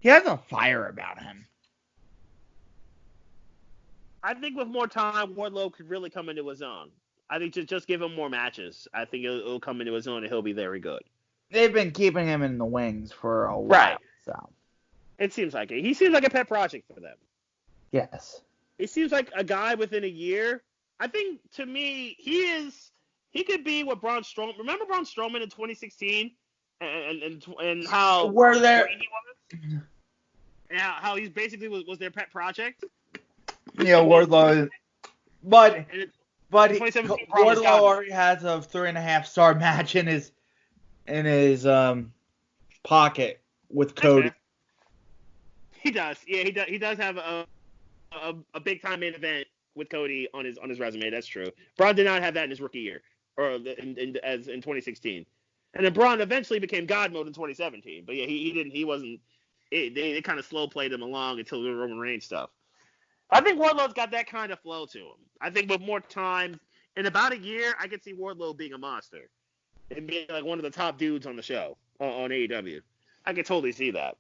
He has a fire about him. I think with more time, Wardlow could really come into his own. I think just give him more matches. I think it'll come into his own and he'll be very good. They've been keeping him in the wings for a while. Right. So. It seems like it. He seems like a pet project for them. Yes. He seems like a guy within a year. I think, to me, he could be what Braun Strowman. Remember Braun Strowman in 2016 and how were there he was? And how he basically was their pet project? Yeah, Wardlow. But Wardlow Scott already has a 3.5-star match in his pocket with Cody. Okay. He does. Yeah, he does have a big time main event with Cody on his resume. That's true. Braun did not have that in his rookie year, or in 2016. And then Braun eventually became God mode in 2017. But yeah, he didn't. He wasn't. They kind of slow played him along until the Roman Reigns stuff. I think Wardlow's got that kind of flow to him. I think with more time, in about a year, I could see Wardlow being a monster and being like one of the top dudes on the show on AEW. I could totally see that.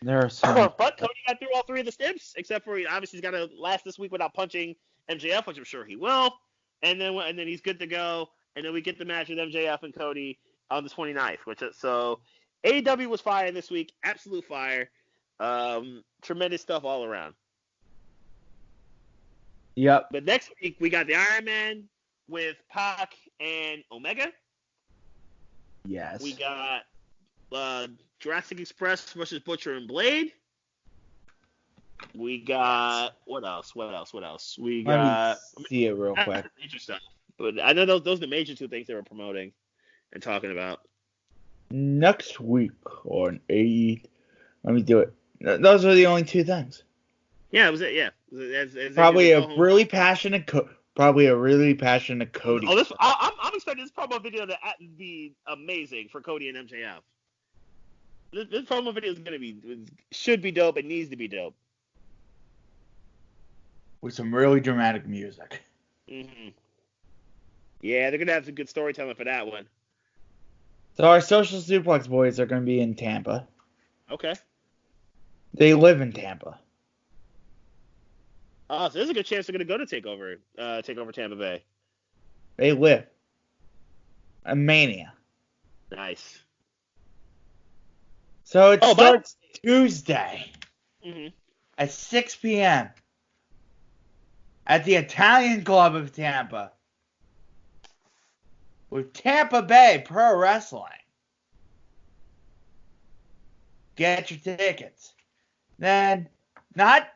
There are some. But Cody got through all three of the steps, except for obviously he's got to last this week without punching MJF, which I'm sure he will. And then he's good to go. And then we get the match with MJF and Cody on the 29th. So AEW was fire this week, absolute fire. Tremendous stuff all around. Yep. But next week we got the Iron Man with Pac and Omega. Yes. We got Jurassic Express versus Butcher and Blade. We got what else? We got. Let me see it real quick. Major stuff. But I know those are the major two things they were promoting and talking about. Next week on AE. Let me do it. Those are the only two things. Yeah, it was it. Yeah. Probably a really passionate Cody. Oh, I'm expecting this promo video to be amazing for Cody and MJF. This promo video should be dope. It needs to be dope. With some really dramatic music. Mm-hmm. Yeah, they're gonna have some good storytelling for that one. So our Social Suplex boys are gonna be in Tampa. Okay. They live in Tampa. So there's a good chance they're gonna go to Takeover Tampa Bay. They live. A Mania. Nice. So it starts Tuesday at 6 p.m. at the Italian Club of Tampa with Tampa Bay Pro Wrestling. Get your tickets. Then, not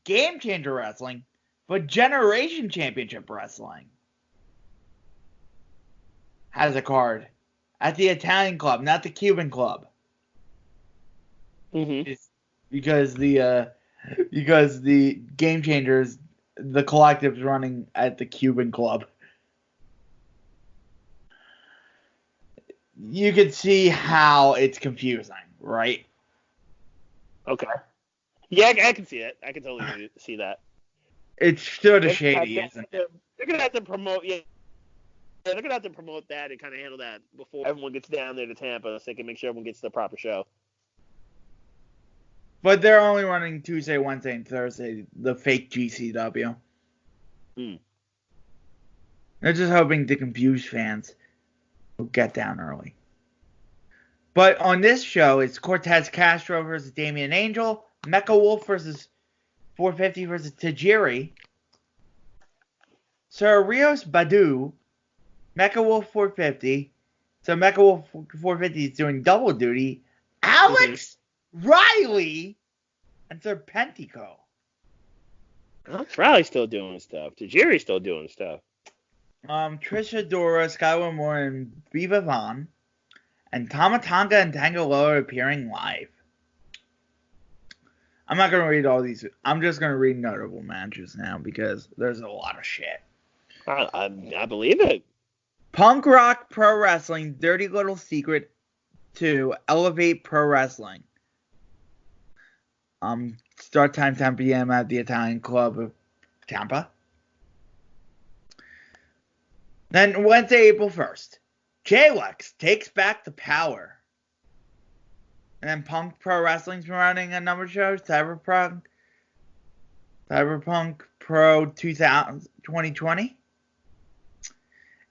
Game Changer Wrestling, but Generation Championship Wrestling has a card at the Italian Club, not the Cuban Club. Mm-hmm. Because the Game Changers the collectives running at the Cuban club. You could see how it's confusing, right? Okay. Yeah, I can see it. I can totally see that. It's sort of shady, isn't it? They're gonna have to promote, they're gonna have to promote that and kind of handle that before everyone gets down there to Tampa, so they can make sure everyone gets the proper show. But they're only running Tuesday, Wednesday, and Thursday, the fake GCW. They're just hoping to confuse fans who get down early. But on this show, it's Cortez Castro versus Damian Angel, Mecha Wolf versus 450 versus Tajiri, Sir Rios Badu, Mecha Wolf 450. So Mecha Wolf 450 is doing double duty. Alex Riley and Sir Pentico. Riley's still doing stuff. Tajiri's still doing stuff. Trisha Dora, Skyward Moore, and Viva Vaughn, and Tamatanga and Tangaloa appearing live. I'm not going to read all these. I'm just going to read notable matches now because there's a lot of shit. I believe it. Punk Rock Pro Wrestling, Dirty Little Secret to Elevate Pro Wrestling. Start time 10 p.m. at the Italian Club of Tampa. Then Wednesday, April 1st, J-Lex takes back the power. And then Punk Pro Wrestling's been running a number of shows. Cyberpunk Pro 2020.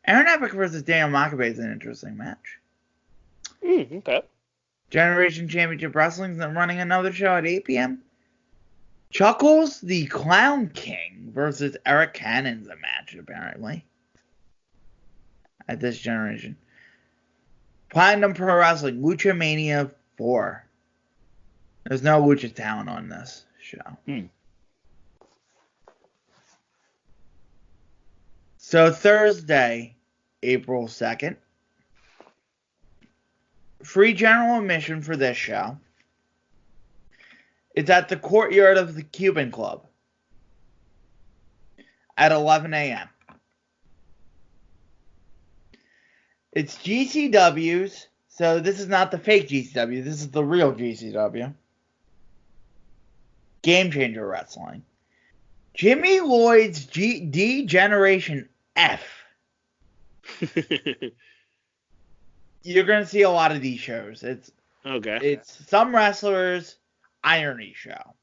Aaron Epic versus Daniel Makabe is an interesting match. Okay. Generation Championship Wrestling's running another show at 8 p.m. Chuckles the Clown King versus Eric Cannon's a match, apparently. At this generation. Platinum Pro Wrestling, Lucha Mania 4. There's no Lucha talent on this show. So Thursday, April 2nd. Free general admission for this show. It's at the courtyard of the Cuban Club. At 11 a.m. It's GCW's, so this is not the fake GCW, this is the real GCW. Game Changer Wrestling. Jimmy Lloyd's D Generation F. You're going to see a lot of these shows. It's some wrestlers' irony show.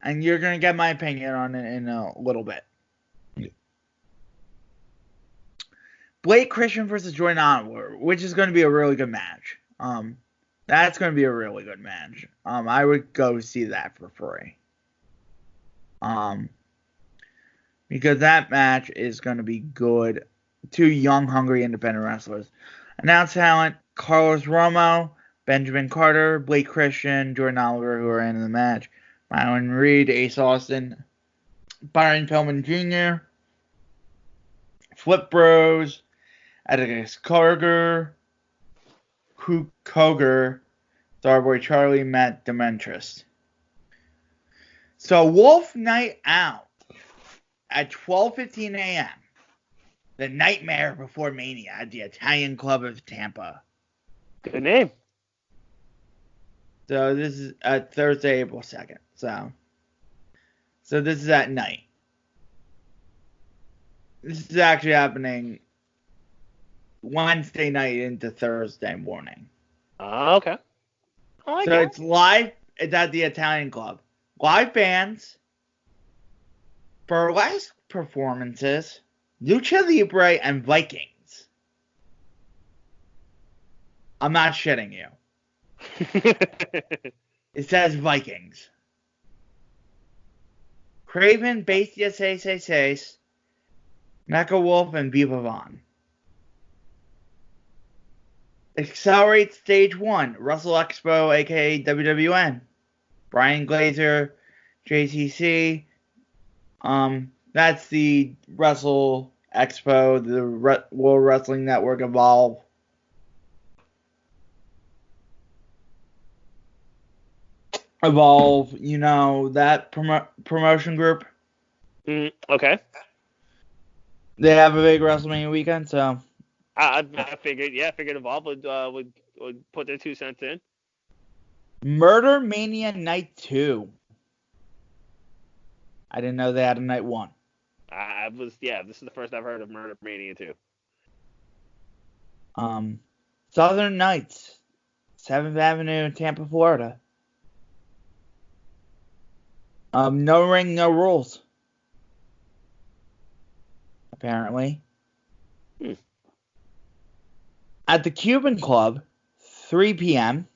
And you're going to get my opinion on it in a little bit. Blake Christian versus Jordan Oliver, which is going to be a really good match. That's going to be a really good match. I would go see that for free. Because that match is going to be good. Two young, hungry, independent wrestlers. Announced talent, Carlos Romo, Benjamin Carter, Blake Christian, Jordan Oliver, who are in the match. Myron Reed, Ace Austin, Byron Pillman Jr., Flip Bros, Atticus Carger, Koger, Starboy Charlie, Matt Demetrius. So Wolf Night Out at 12:15 a.m. The Nightmare Before Mania at the Italian Club of Tampa. Good name. So this is Thursday, April 2nd. So this is at night. This is actually happening Wednesday night into Thursday morning. Okay. So it's live. It's at the Italian Club. Live bands, burlesque performances, Lucha Libre, and Vikings. I'm not shitting you. It says Vikings. Craven, Bestia 666, Mecha Wolf, and Viva Vaughn. Accelerate Stage 1, Russell Expo, aka WWN. Brian Glazer, JCC. That's the Wrestle Expo, the World Wrestling Network Evolve. You know, that promotion group. Okay. They have a big WrestleMania weekend, so I figured Evolve would put their 2 cents in. Murder Mania Night 2. I didn't know they had a Night 1. This is the first I've heard of Murder Mania 2. Southern Nights, 7th Avenue, Tampa, Florida. No ring, no rules. Apparently. At the Cuban Club, 3 p.m.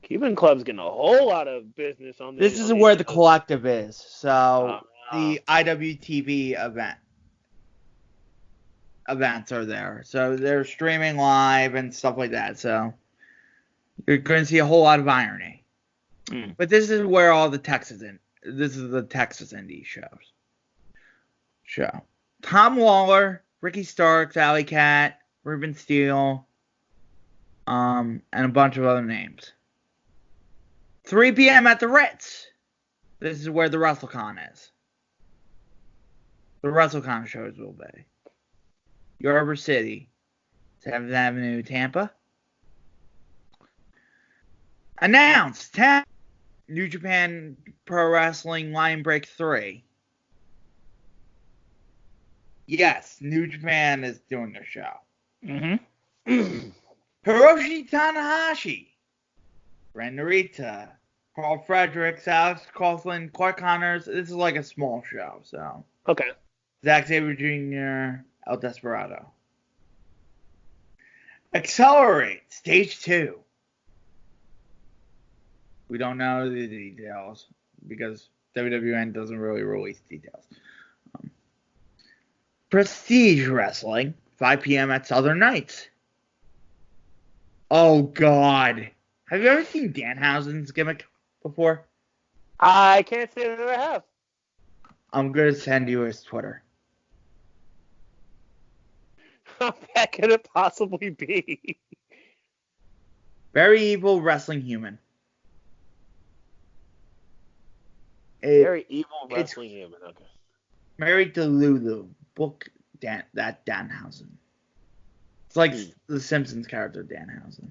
Cuban Club's getting a whole lot of business on this. This is where the Collective is. So the IWTV events are there. So they're streaming live and stuff like that. So you're going to see a whole lot of irony. But this is where all the this is the Texas Indie show. Tom Lawler, Ricky Starks, Alley Cat, Ruben Steele, and a bunch of other names. 3 p.m. at the Ritz. This is where the WrestleCon is. The WrestleCon shows will be. Yorba City, 7th Avenue, Tampa. Announced 10 New Japan Pro Wrestling Line Break 3. Yes, New Japan is doing their show. Hiroshi Tanahashi, Ren Narita, Carl Fredericks, Alex Coughlin, Clark Connors. This is like a small show, so. Okay. Zack Sabre Jr., El Desperado. Accelerate, Stage 2. We don't know the details because WWN doesn't really release details. Prestige Wrestling, 5 p.m. at Southern Nights. Oh, God. Have you ever seen Danhausen's gimmick before? I can't say that I have. I'm going to send you his Twitter. How bad could it possibly be? Very evil wrestling human. Very evil wrestling human. Okay. Married to Lulu. Book that Danhausen. It's like the Simpsons character Danhausen.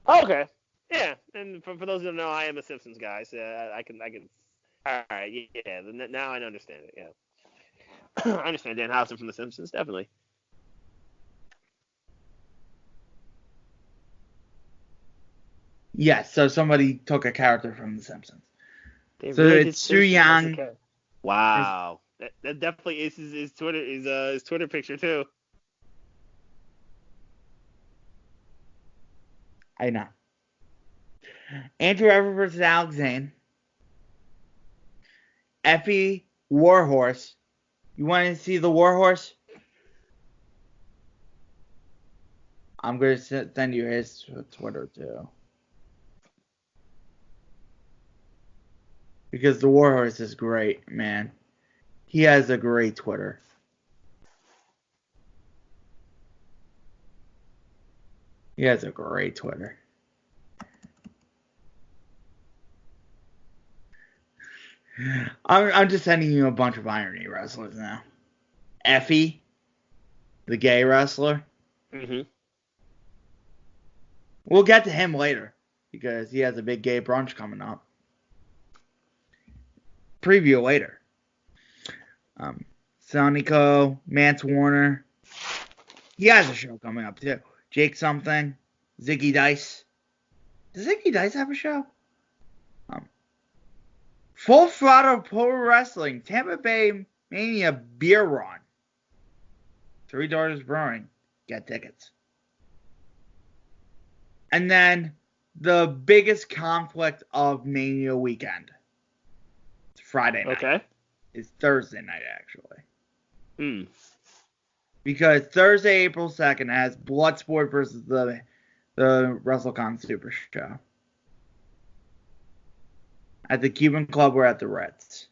Okay. Yeah, and for those who don't know, I am a Simpsons guy, so I can. All right. Yeah. Now I understand it. Yeah. I understand Danhausen from the Simpsons, definitely. Yes. So somebody took a character from the Simpsons. So it's Su Yang. Wow. That definitely is his Twitter picture too. I know. Andrew Everett versus Alex Zane. Effie Warhorse. You want to see the Warhorse? I'm going to send you his Twitter too. Because the Warhorse is great, man. He has a great Twitter. He has a great Twitter. I'm just sending you a bunch of irony wrestlers now. Effie, the gay wrestler. We'll get to him later because he has a big gay brunch coming up. Preview later. Sonico, Mance Warner. He has a show coming up too. Jake something. Ziggy Dice. Does Ziggy Dice have a show? Full Throttle Pro Wrestling. Tampa Bay Mania Beer Run. Three Daughters Brewing. Get tickets. And then the biggest conflict of Mania weekend. It's Friday night. Okay. It's Thursday night, actually. Because Thursday, April 2nd, has Bloodsport versus the WrestleCon Super Show. At the Cuban Club or at the Ritz.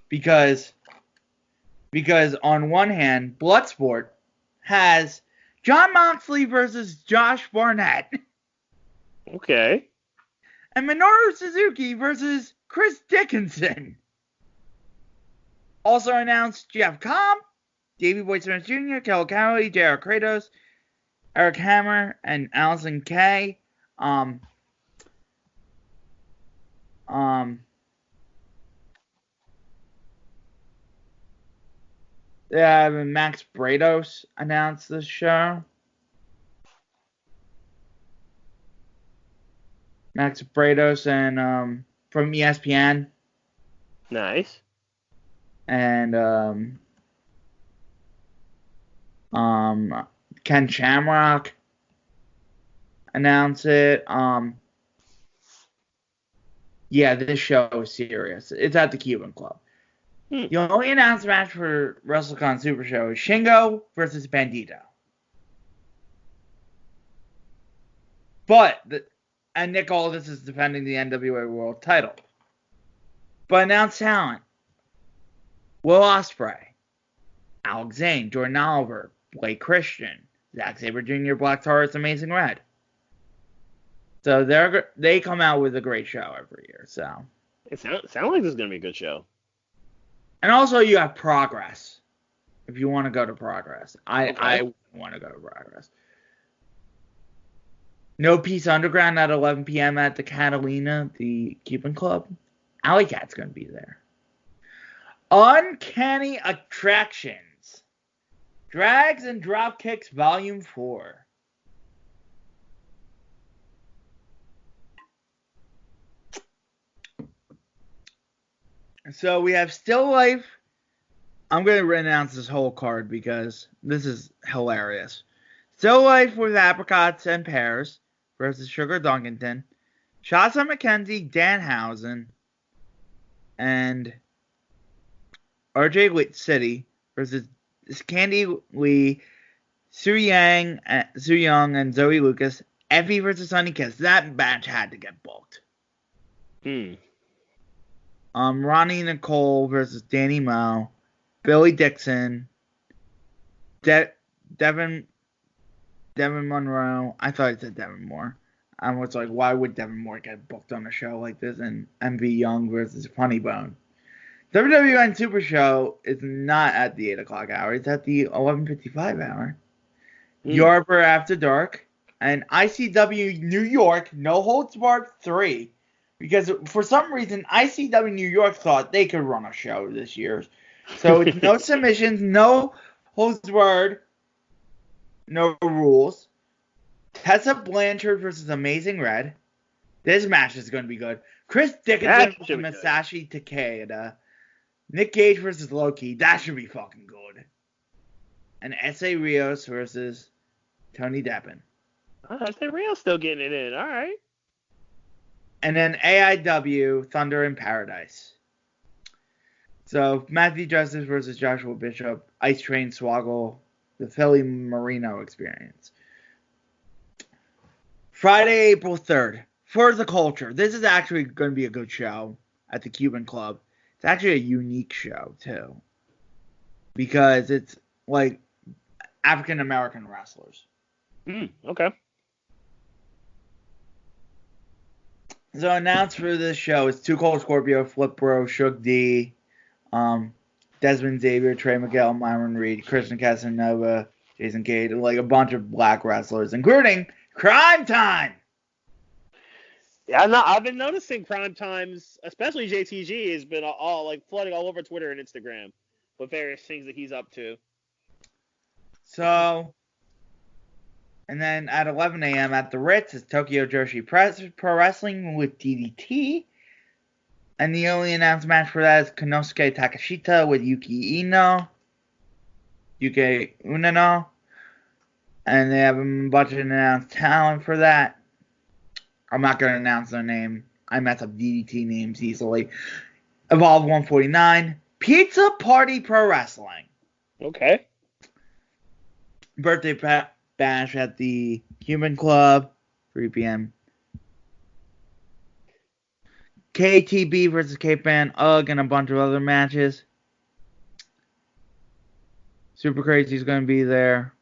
Because on one hand, Bloodsport has Jon Moxley versus Josh Barnett. Okay. And Minoru Suzuki versus Chris Dickinson. Also announced Jeff Cobb, Davey Boy Smith Jr., Carroll, J.R. Kratos, Eric Hammer, and Allison Kay. Yeah, Max Brados announced this show. Max Brados and from ESPN. Nice. And Ken Shamrock announced it. Yeah, this show is serious. It's at the Cuban Club. The only announced match for WrestleCon Super Show is Shingo versus Bandito. And Nick Aldis is defending the NWA World Title. But announced talent: Will Ospreay, Alex Zane, Jordan Oliver, Blake Christian, Zack Sabre Jr., Black Taurus, Amazing Red. So they come out with a great show every year. So it sounds like this is gonna be a good show. And also you have Progress. If you want to go to Progress, I want to go to Progress. No Peace Underground at 11 p.m. at the Catalina, the Cuban Club. Alley Cat's gonna be there. Uncanny Attractions, Drags and Dropkicks Volume 4. So we have Still Life. I'm going to announce this whole card because this is hilarious. Still Life with Apricots and Pears versus Sugar Dunkinton. Shotzi McKenzie, Danhausen, and RJ City versus Kandi Lee, Su Young, and Zoe Lucas. Effie versus Sunny Kiss. That match had to get booked. Ronnie Nicole versus Danny Moe, Billy Dixon, Devin Monroe. I thought it said Devin Moore. I was like, why would Devin Moore get booked on a show like this? And MV Young versus Funny Bone. WWN Super Show is not at the 8 o'clock hour. It's at the 11:55 hour. Yarber After Dark. And ICW New York No Holds Barred 3. Because for some reason, ICW New York thought they could run a show this year. So it's no submissions, no holds barred, no rules. Tessa Blanchard versus Amazing Red. This match is going to be good. Chris Dickinson versus Masashi Takeda. Nick Gage versus Loki. That should be fucking good. And S.A. Rios versus Tony Deppen. S.A. Rios still getting it in. All right. And then AIW Thunder in Paradise. So Matthew Justice versus Joshua Bishop, Ice Train Swoggle, the Philly Marino Experience. Friday, April 3rd, For the Culture. This is actually going to be a good show at the Cuban Club. It's actually a unique show, too. Because it's like African American wrestlers. Okay. So announced for this show is Too Cold Scorpio, Flip Bro, Shug D, Desmond Xavier, Trey Miguel, Myron Reed, Kristen Casanova, Jason Cade, like a bunch of black wrestlers, including Crime Time. Yeah, I've been noticing Crime Times, especially JTG, has been all like flooding all over Twitter and Instagram with various things that he's up to. So, and then at 11 a.m. at the Ritz is Tokyo Joshi Pro Wrestling with DDT. And the only announced match for that is Konosuke Takashita with Yuki Unano. And they have a bunch of announced talent for that. I'm not going to announce their name. I mess up DDT names easily. Evolve 149. Pizza Party Pro Wrestling. Okay. Birthday bash at the Cuban Club. 3 p.m. KTB versus Cape Van Ugg and a bunch of other matches. Super Crazy's going to be there.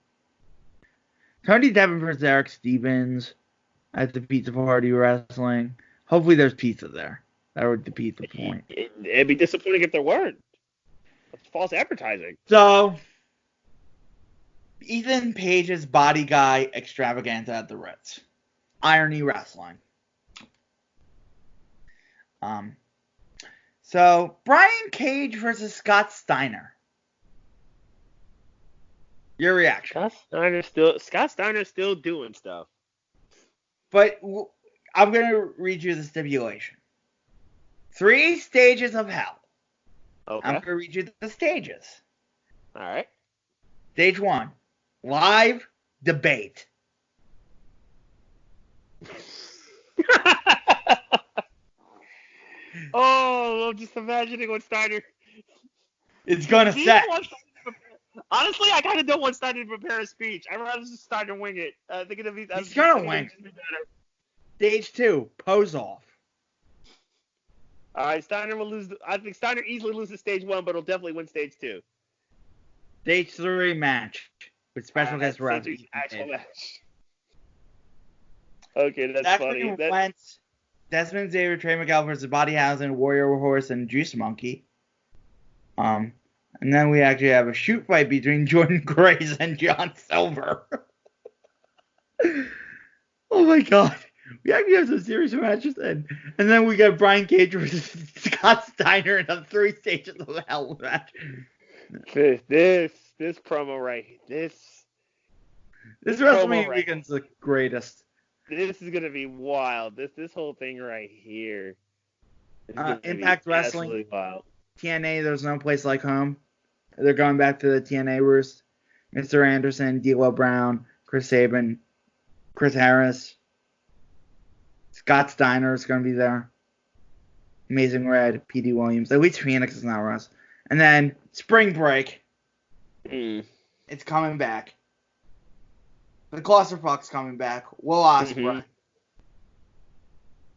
Tony Devin versus Eric Stevens. at the Pizza Party Wrestling. Hopefully there's pizza there. That would defeat the point. It'd be disappointing if there weren't. That's false advertising. So, Ethan Page's body guy extravaganza at the Ritz. Irony Wrestling. So, Brian Cage versus Scott Steiner. Your reaction? Scott Steiner's still doing stuff. But I'm going to read you the stipulation. 3 stages of hell. Okay. I'm going to read you the stages. All right. Stage 1. Live debate. Oh, I'm just imagining what Steiner... It's going to set. Honestly, I kind of don't want Steiner to prepare a speech. I'd rather just Steiner wing it. He's going to wing. Stage 2. Pose off. All right, Steiner will lose. I think Steiner easily loses stage 1, but he'll definitely win stage 2. Stage 3 match with special guest referee. Actual match. Okay, that's funny. Desmond Xavier, Trey Miguel versus Bodyhausen, Warrior Horse, and Juice Monkey. And then we actually have a shoot fight between Jordan Grace and John Silver. Oh my god. We actually have some serious matches, and then we got Brian Cage versus Scott Steiner in a 3 stages of hell match. This promo right here. This WrestleMania weekend's the greatest. This is gonna be wild. This whole thing right here. Impact Wrestling. Wild. TNA, there's no place like home. They're going back to the TNA roost. Mr. Anderson, D'Lo Brown, Chris Sabin, Chris Harris. Scott Steiner is going to be there. Amazing Red, P.D. Williams. At least Phoenix is not Russ. And then Spring Break. It's coming back. The Clusterfuck's coming back. Will Ospreay.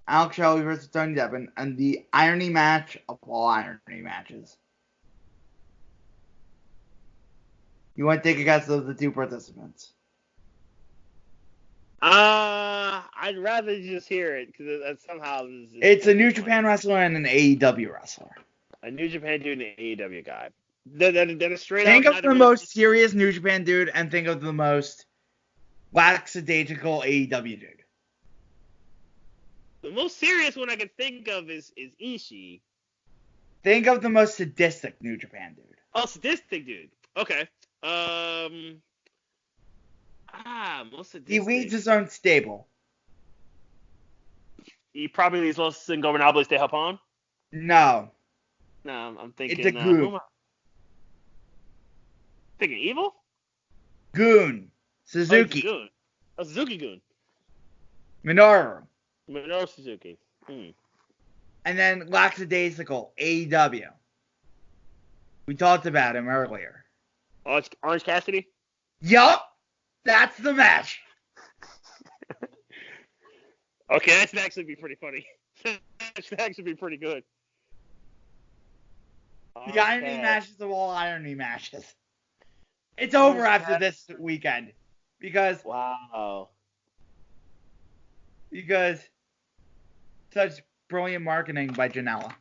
Alex Shelley versus Tony Deppen. And the irony match of all irony matches. You want to take a guess of the 2 participants? I'd rather just hear it because somehow it's a New Japan wrestler and an AEW wrestler. A New Japan dude and an AEW guy. Then a straight think of the most serious New Japan dude and think of the most lackadaisical AEW dude. The most serious one I can think of is Ishii. Think of the most sadistic New Japan dude. Oh, sadistic dude. Okay. Most sadistic. He leads his own stable. He probably leads Los Ingobernables de Japón? No. No, I'm thinking... It's a group. Thinking Evil? Goon. Suzuki. Oh, Goon. Oh, Suzuki-Goon. Minoru Suzuki. And then lackadaisical AEW. We talked about him earlier. Orange Cassidy? Yup. That's the match. Okay, that should actually be pretty funny. That should actually be pretty good. The irony matches of all irony matches. It's over after this weekend. Because such brilliant marketing by Janela.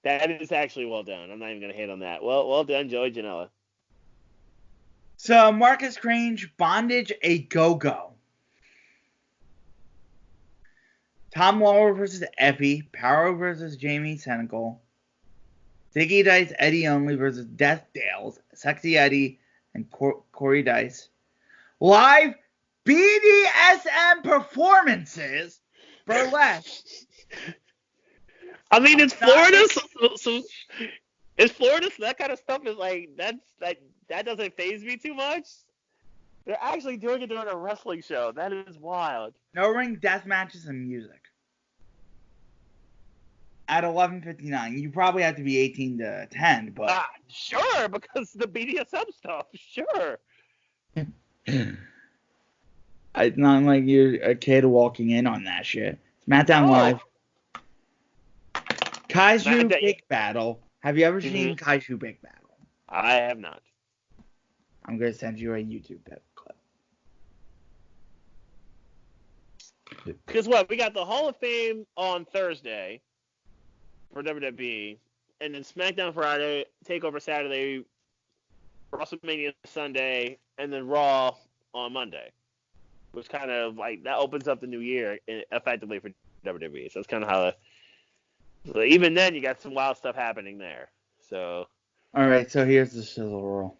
That is actually well done. I'm not even going to hate on that. Well done, Joey Janela. So, Marcus Crange, Bondage, a Go-Go. Tom Lawler versus Effie. Power versus Jamie Senegal. Ziggy Dice, Eddie Only versus Death Dales. Sexy Eddie and Corey Dice. Live BDSM performances. Burlesque. I mean, it's Florida, so it's Florida, so that kind of stuff is like that doesn't faze me too much. They're actually doing it during a wrestling show. That is wild. No ring death matches and music. At 11:59, you probably have to be 18 to 10, but sure, because the BDSM stuff, sure. It's not like you're a kid walking in on that shit. It's SmackDown Live. Kaiju Big Battle. Have you ever seen Kaiju Big Battle? I have not. I'm going to send you a YouTube clip. Because what? We got the Hall of Fame on Thursday for WWE, and then SmackDown Friday, TakeOver Saturday, WrestleMania Sunday, and then Raw on Monday. Which kind of like that opens up the new year effectively for WWE. So it's kind of how. So even then, you got some wild stuff happening there. So. All right, so here's the sizzle roll.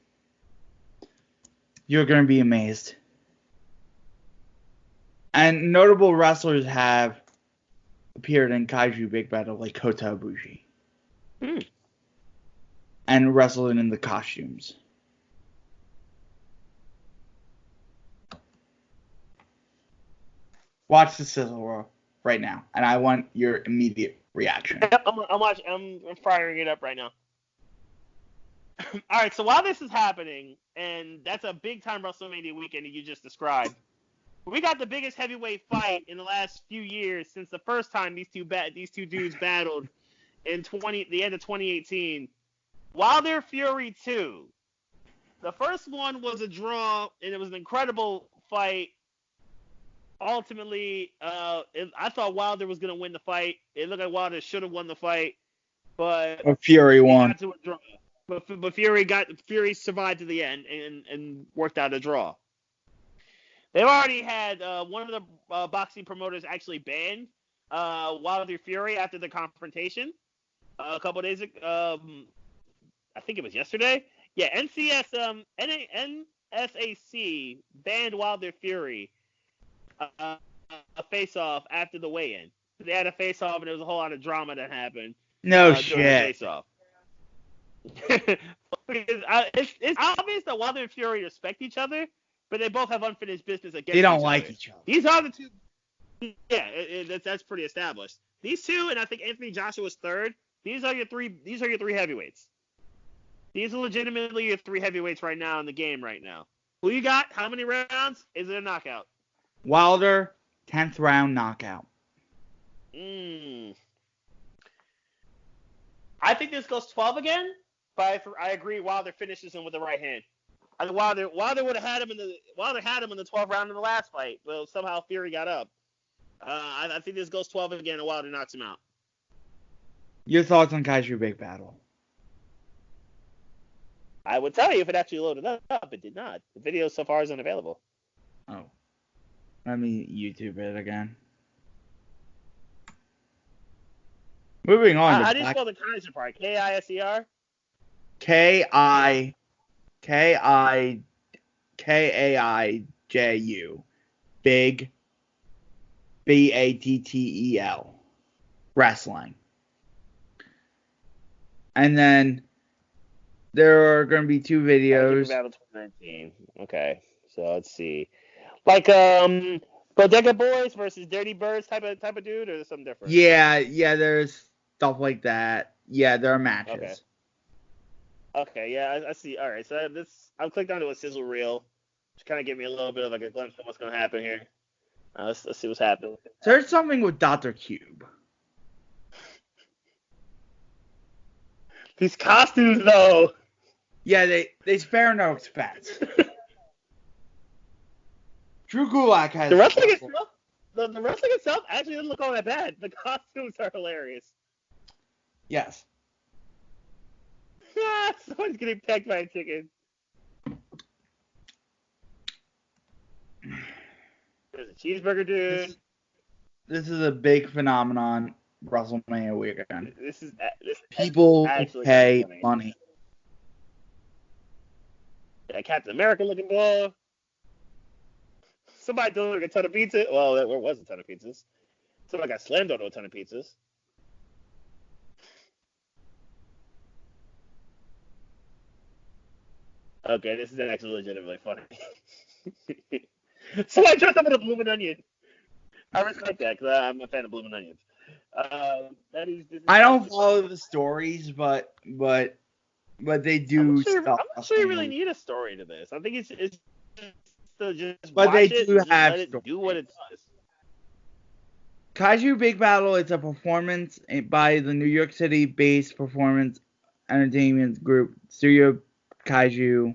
You're gonna be amazed. And notable wrestlers have appeared in Kaiju Big Battle, like Kota Ibushi. And wrestled in the costumes. Watch the sizzle roll right now, and I want your immediate reaction. I'm firing it up right now. All right, so while this is happening, and that's a big-time WrestleMania weekend that you just described, we got the biggest heavyweight fight in the last few years since the first time these two dudes battled in the end of 2018. Wilder Fury 2. The first one was a draw, and it was an incredible fight. Ultimately, I thought Wilder was going to win the fight. It looked like Wilder should have won the fight, but Fury won. Got to a draw. But Fury survived to the end and worked out a draw. They've already had one of the boxing promoters actually banned Wilder Fury after the confrontation a couple of days ago. I think it was yesterday. Yeah, NSAC banned Wilder Fury a face-off after the weigh-in. They had a face-off, and there was a whole lot of drama that happened. No shit. During the face-off. It's obvious that Wilder and Fury respect each other, but they both have unfinished business against each other. They don't like each other. These are the two. Yeah, that's pretty established. These two, and I think Anthony Joshua's third. These are your three heavyweights. These are legitimately your three heavyweights right now in the game right now. Who you got? How many rounds? Is it a knockout? Wilder, 10th round knockout. I think this goes 12 again, but I agree Wilder finishes him with the right hand. I think Wilder would have had him in the 12th round in the last fight, but somehow Fury got up. I think this goes 12 again and Wilder knocks him out. Your thoughts on Kaiju Big Battle? I would tell you if it actually loaded up. It did not. The video so far is unavailable. Oh. Let me YouTube it again. Moving on. How do you spell the Kaiser part? K-I-S-E-R? K-I-K-A-I-J-U. Big. B-A-T-T-E-L. Wrestling. And then there are going to be two videos. Battle 2019. Okay. So let's see. Like Bodega Boys versus Dirty Birds type of dude, or something different? Yeah, there's stuff like that. Yeah, there are matches. Okay, yeah, I see. All right, so I clicked onto a sizzle reel, to kind of give me a little bit of like a glimpse of what's going to happen here. Let's see what's happening. There's something with Dr. Cube. These costumes, though. Yeah, they spare no expense. Drew Gulak has the wrestling itself. The wrestling itself actually doesn't look all that bad. The costumes are hilarious. Yes. Someone's getting pegged by a chicken. There's a cheeseburger dude. This is a big phenomenon. WrestleMania weekend. This People pay money. Yeah, Captain America looking bull. Somebody delivering a ton of pizza. Well, there was a ton of pizzas. Somebody got slammed onto a ton of pizzas. Okay, this is actually legitimately funny. Somebody dressed up in a blooming onion. I respect that because I'm a fan of blooming onions. I don't follow the stories, but they do stuff. I'm not sure you really need a story to this. I think it's just but watch they it do and have let it do what it does. Kaiju Big Battle, it's a performance by the New York City-based performance entertainment group Studio Kaiju.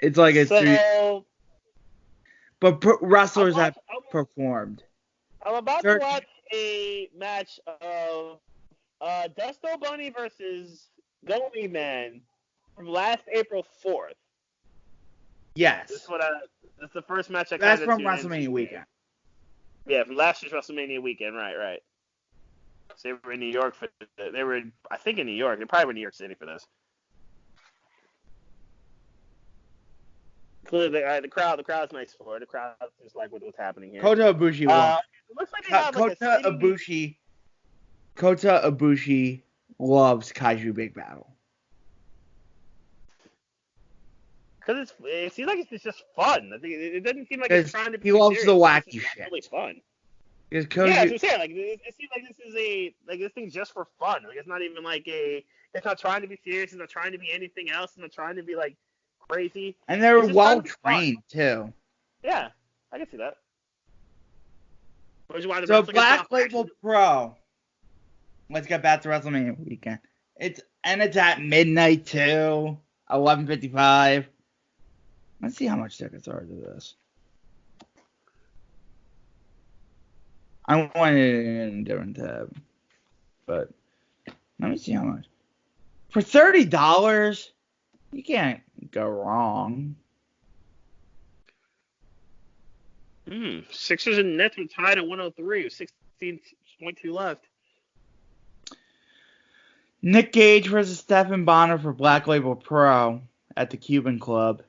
It's like a but wrestlers have performed. I'm about to watch a match of Dusto Bunny versus Goldie Man from last April 4th. Yes. That's the first match I kind That's of from WrestleMania weekend. Yeah, from last year's WrestleMania weekend. Right. So they were in New York I think in New York. They probably were in New York City for this. Clearly, the crowd's nice for it. The crowd just like what's happening here. Kota Ibushi won. It looks like they have like Kota Ibushi loves Kaiju Big Battle. Because it seems like it's just fun. I think it doesn't seem like it's trying to be he loves serious. the wacky it's shit. Really fun. Yeah, that's what I'm saying. Like it seems like this thing's just for fun. Like it's not even like it's not trying to be serious. It's not trying to be anything else. It's not trying to be like crazy. And they're well trained too. Yeah, I can see that. So Black Label Pro. Let's get back to WrestleMania weekend. It's at midnight too. 11:55. Let's see how much tickets are to this. I wanted it in a different tab, but let me see how much. For $30, you can't go wrong. Sixers and Nets were tied at 103 with 16.2 left. Nick Gage versus Stephen Bonner for Black Label Pro at the Cuban Club.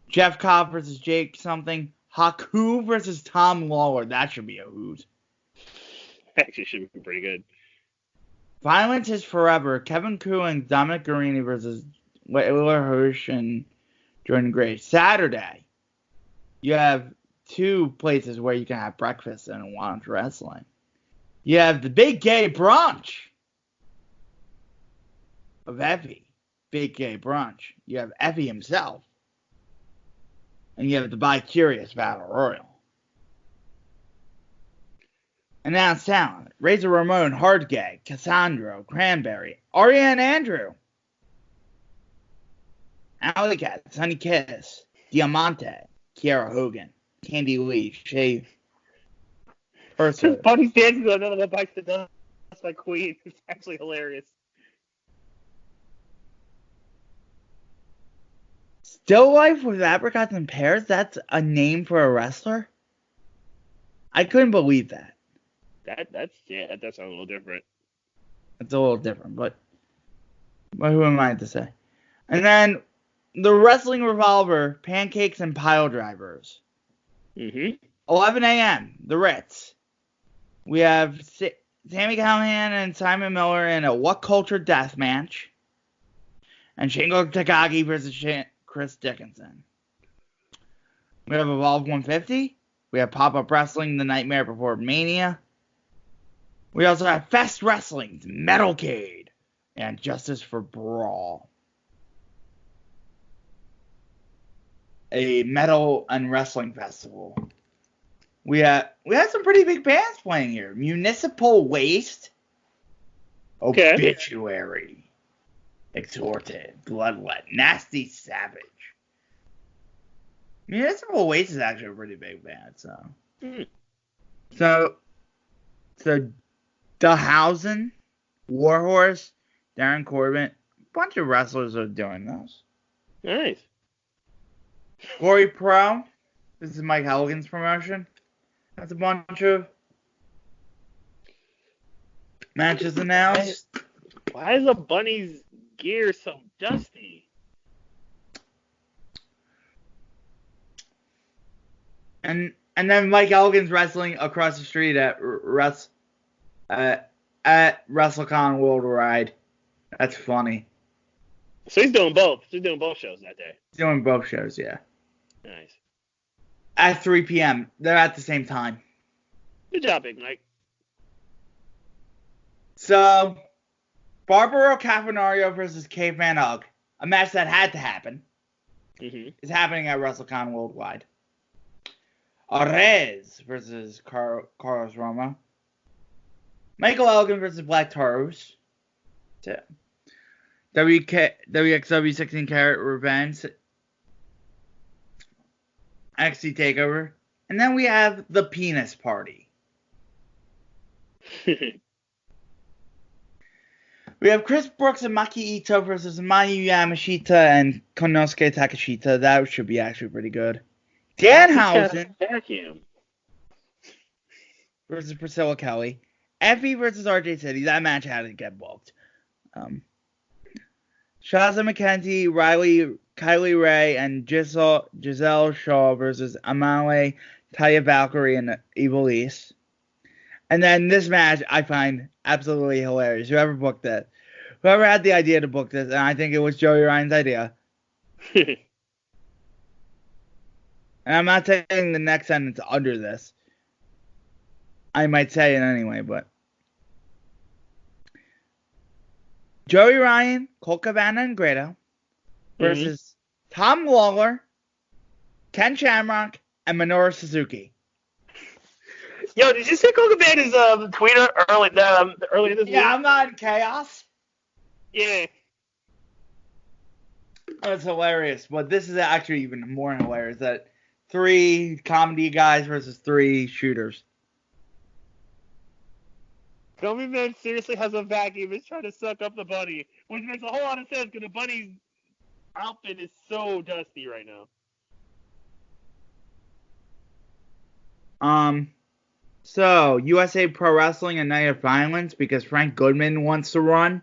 Jeff Cobb versus Jake something. Haku versus Tom Lawler. That should be a hoot. Actually, should be pretty good. Violence is Forever. Kevin Koo and Dominic Garrini versus Willer Hirsch and Jordan Gray. Saturday, you have two places where you can have breakfast and watch wrestling. You have the Big Gay Brunch of Effie. Big Gay Brunch. You have Effie himself. And you have the Bi-Curious Battle Royal. Announced talent. Razor Ramon, Hard Gay, Cassandro, Cranberry, Arya and Andrew. Alley Cat, Sunny Kiss, Diamante, Kiara Hogan, Kandi Lee, Shay Purser. Buddy's dancing on another Bites the Dust by Queen. It's actually hilarious. Still Life with Apricots and Pears? That's a name for a wrestler? I couldn't believe that. That's a little different. It's a little different, but who am I to say? And then the Wrestling Revolver, Pancakes and Pile Drivers. 11 a.m., the Ritz. We have Sammy Calhoun and Simon Miller in a What Culture Death Match. And Shingo Takagi versus Chris Dickinson. We have Evolve 150. We have Pop-Up Wrestling, The Nightmare Before Mania. We also have Fest Wrestling's Metalcade and Justice for Brawl. A metal and wrestling festival. We had some pretty big bands playing here. Municipal Waste. Okay. Obituary. Exhorted. Bloodlet. Nasty Savage. Municipal Waste is actually a pretty big band, so. So DeHausen, Warhorse, Darren Corbin, a bunch of wrestlers are doing this. Nice. Glory Pro, this is Mike Halligan's promotion. That's a bunch of matches announced. Why is the Bunny's gear so dusty? And then Mike Elgin's wrestling across the street at WrestleCon Worldwide. That's funny. So he's doing both. He's doing both shows that day. He's doing both shows, yeah. Nice. At 3 p.m. They're at the same time. Good job, Big Mike. So, Barbaro Cavernario versus Caveman Hug. A match that had to happen. Is happening at WrestleCon Worldwide. Arez versus Carlos Roma. Michael Elgin versus Black Taurus. WXW 16 Karat Revenge. NXT Takeover. And then we have the Penis Party. We have Chris Brooks and Maki Ito versus Mayu Yamashita and Konosuke Takashita. That should be actually pretty good. Danhausen versus Priscilla Kelly. Effie versus RJ City. That match had to get booked. Shazza McKenzie, Kylie Ray, and Giselle Shaw versus Amale, Taya Valkyrie, and Ivelisse. And then this match I find absolutely hilarious. Whoever had the idea to book this, and I think it was Joey Ryan's idea. And I'm not saying the next sentence under this. I might say it anyway, but Joey Ryan, Colt Cabana, and Grado versus Tom Lawler, Ken Shamrock, and Minoru Suzuki. Yo, did you see Colt Cabana's tweet earlier this week? Yeah, I'm not in chaos. Yeah. That's hilarious, but this is actually even more hilarious. That 3 comedy guys versus 3 shooters. Gummy Man seriously has a vacuum. He's trying to suck up the bunny, which makes a whole lot of sense because the bunny's outfit is so dusty right now. So USA Pro Wrestling and Night of Violence, because Frank Goodman wants to run.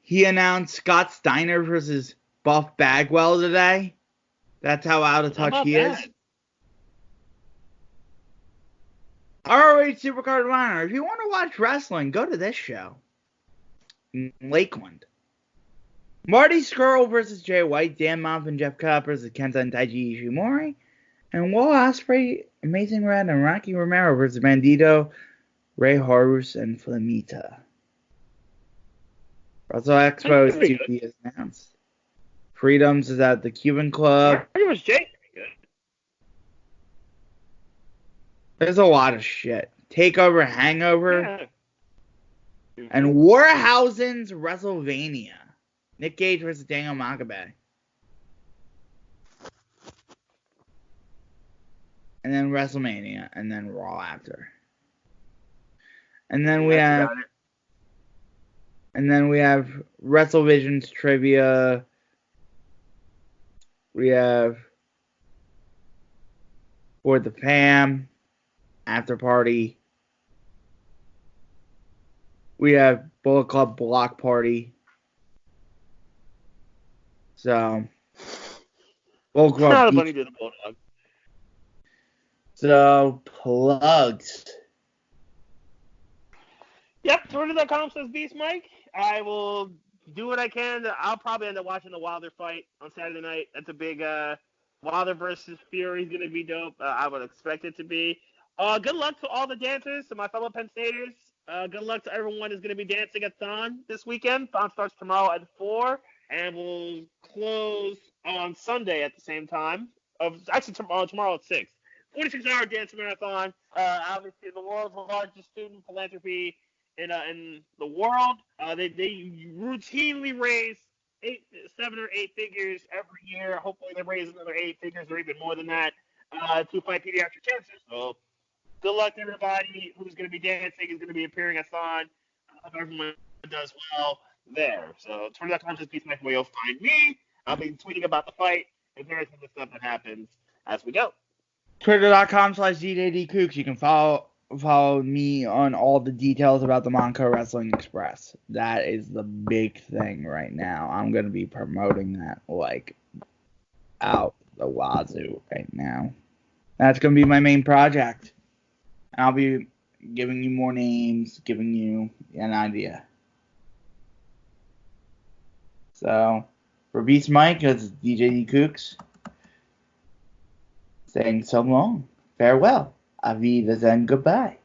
He announced Scott Steiner versus Buff Bagwell today. That's how out of touch he is. ROH Supercard of Honor. If you want to watch wrestling, go to this show in Lakeland. Marty Scurll versus Jay White. Dan Monf and Jeff Cobb versus Kenta and Taiji Ishimori. And Will Ospreay, Amazing Red, and Rocky Romero versus Bandito, Ray Horus, and Flamita. Wrestle Expo is to be announced. Freedoms is at the Cuban Club. Pretty much Jay. There's a lot of shit. Takeover, Hangover, Yeah. and Warhausen's WrestleMania. Nick Gage versus Daniel Makabe. And then WrestleMania, and then Raw after. And then we have WrestleVision's trivia. We have For the Fam after party. We have Bullet Club block party. So Bullet Club. Not a bunny did a bulldog. So plugs. Yep, Twitter.com says Beast Mike. I will do what I can. I'll probably end up watching the Wilder fight on Saturday night. That's a big Wilder versus Fury is going to be dope. I would expect it to be. Good luck to all the dancers, to my fellow Penn Staters. Good luck to everyone who's going to be dancing at Thon this weekend. Thon starts tomorrow at 4, and we'll close on Sunday at the same time. Actually, tomorrow at 6. 46-hour dance marathon. Obviously, the world's largest student philanthropy in the world. They routinely raise 7 or 8 figures every year. Hopefully, they raise another 8 figures or even more than that to fight pediatric cancer. So, good luck to everybody who's going to be dancing, is going to be appearing at Thon. I hope everyone does well there. So, Twitter.com says Beast Mike, where you'll find me. I'll be tweeting about the fight and various other stuff that happens as we go. Twitter.com/DJDCooks. You can follow me on all the details about the Montco Wrestling Express. That is the big thing right now. I'm going to be promoting that like out the wazoo right now. That's going to be my main project. I'll be giving you more names, giving you an idea. So, for Beast Mike, it's DJ Cooks saying so long, farewell, Aviva, and goodbye.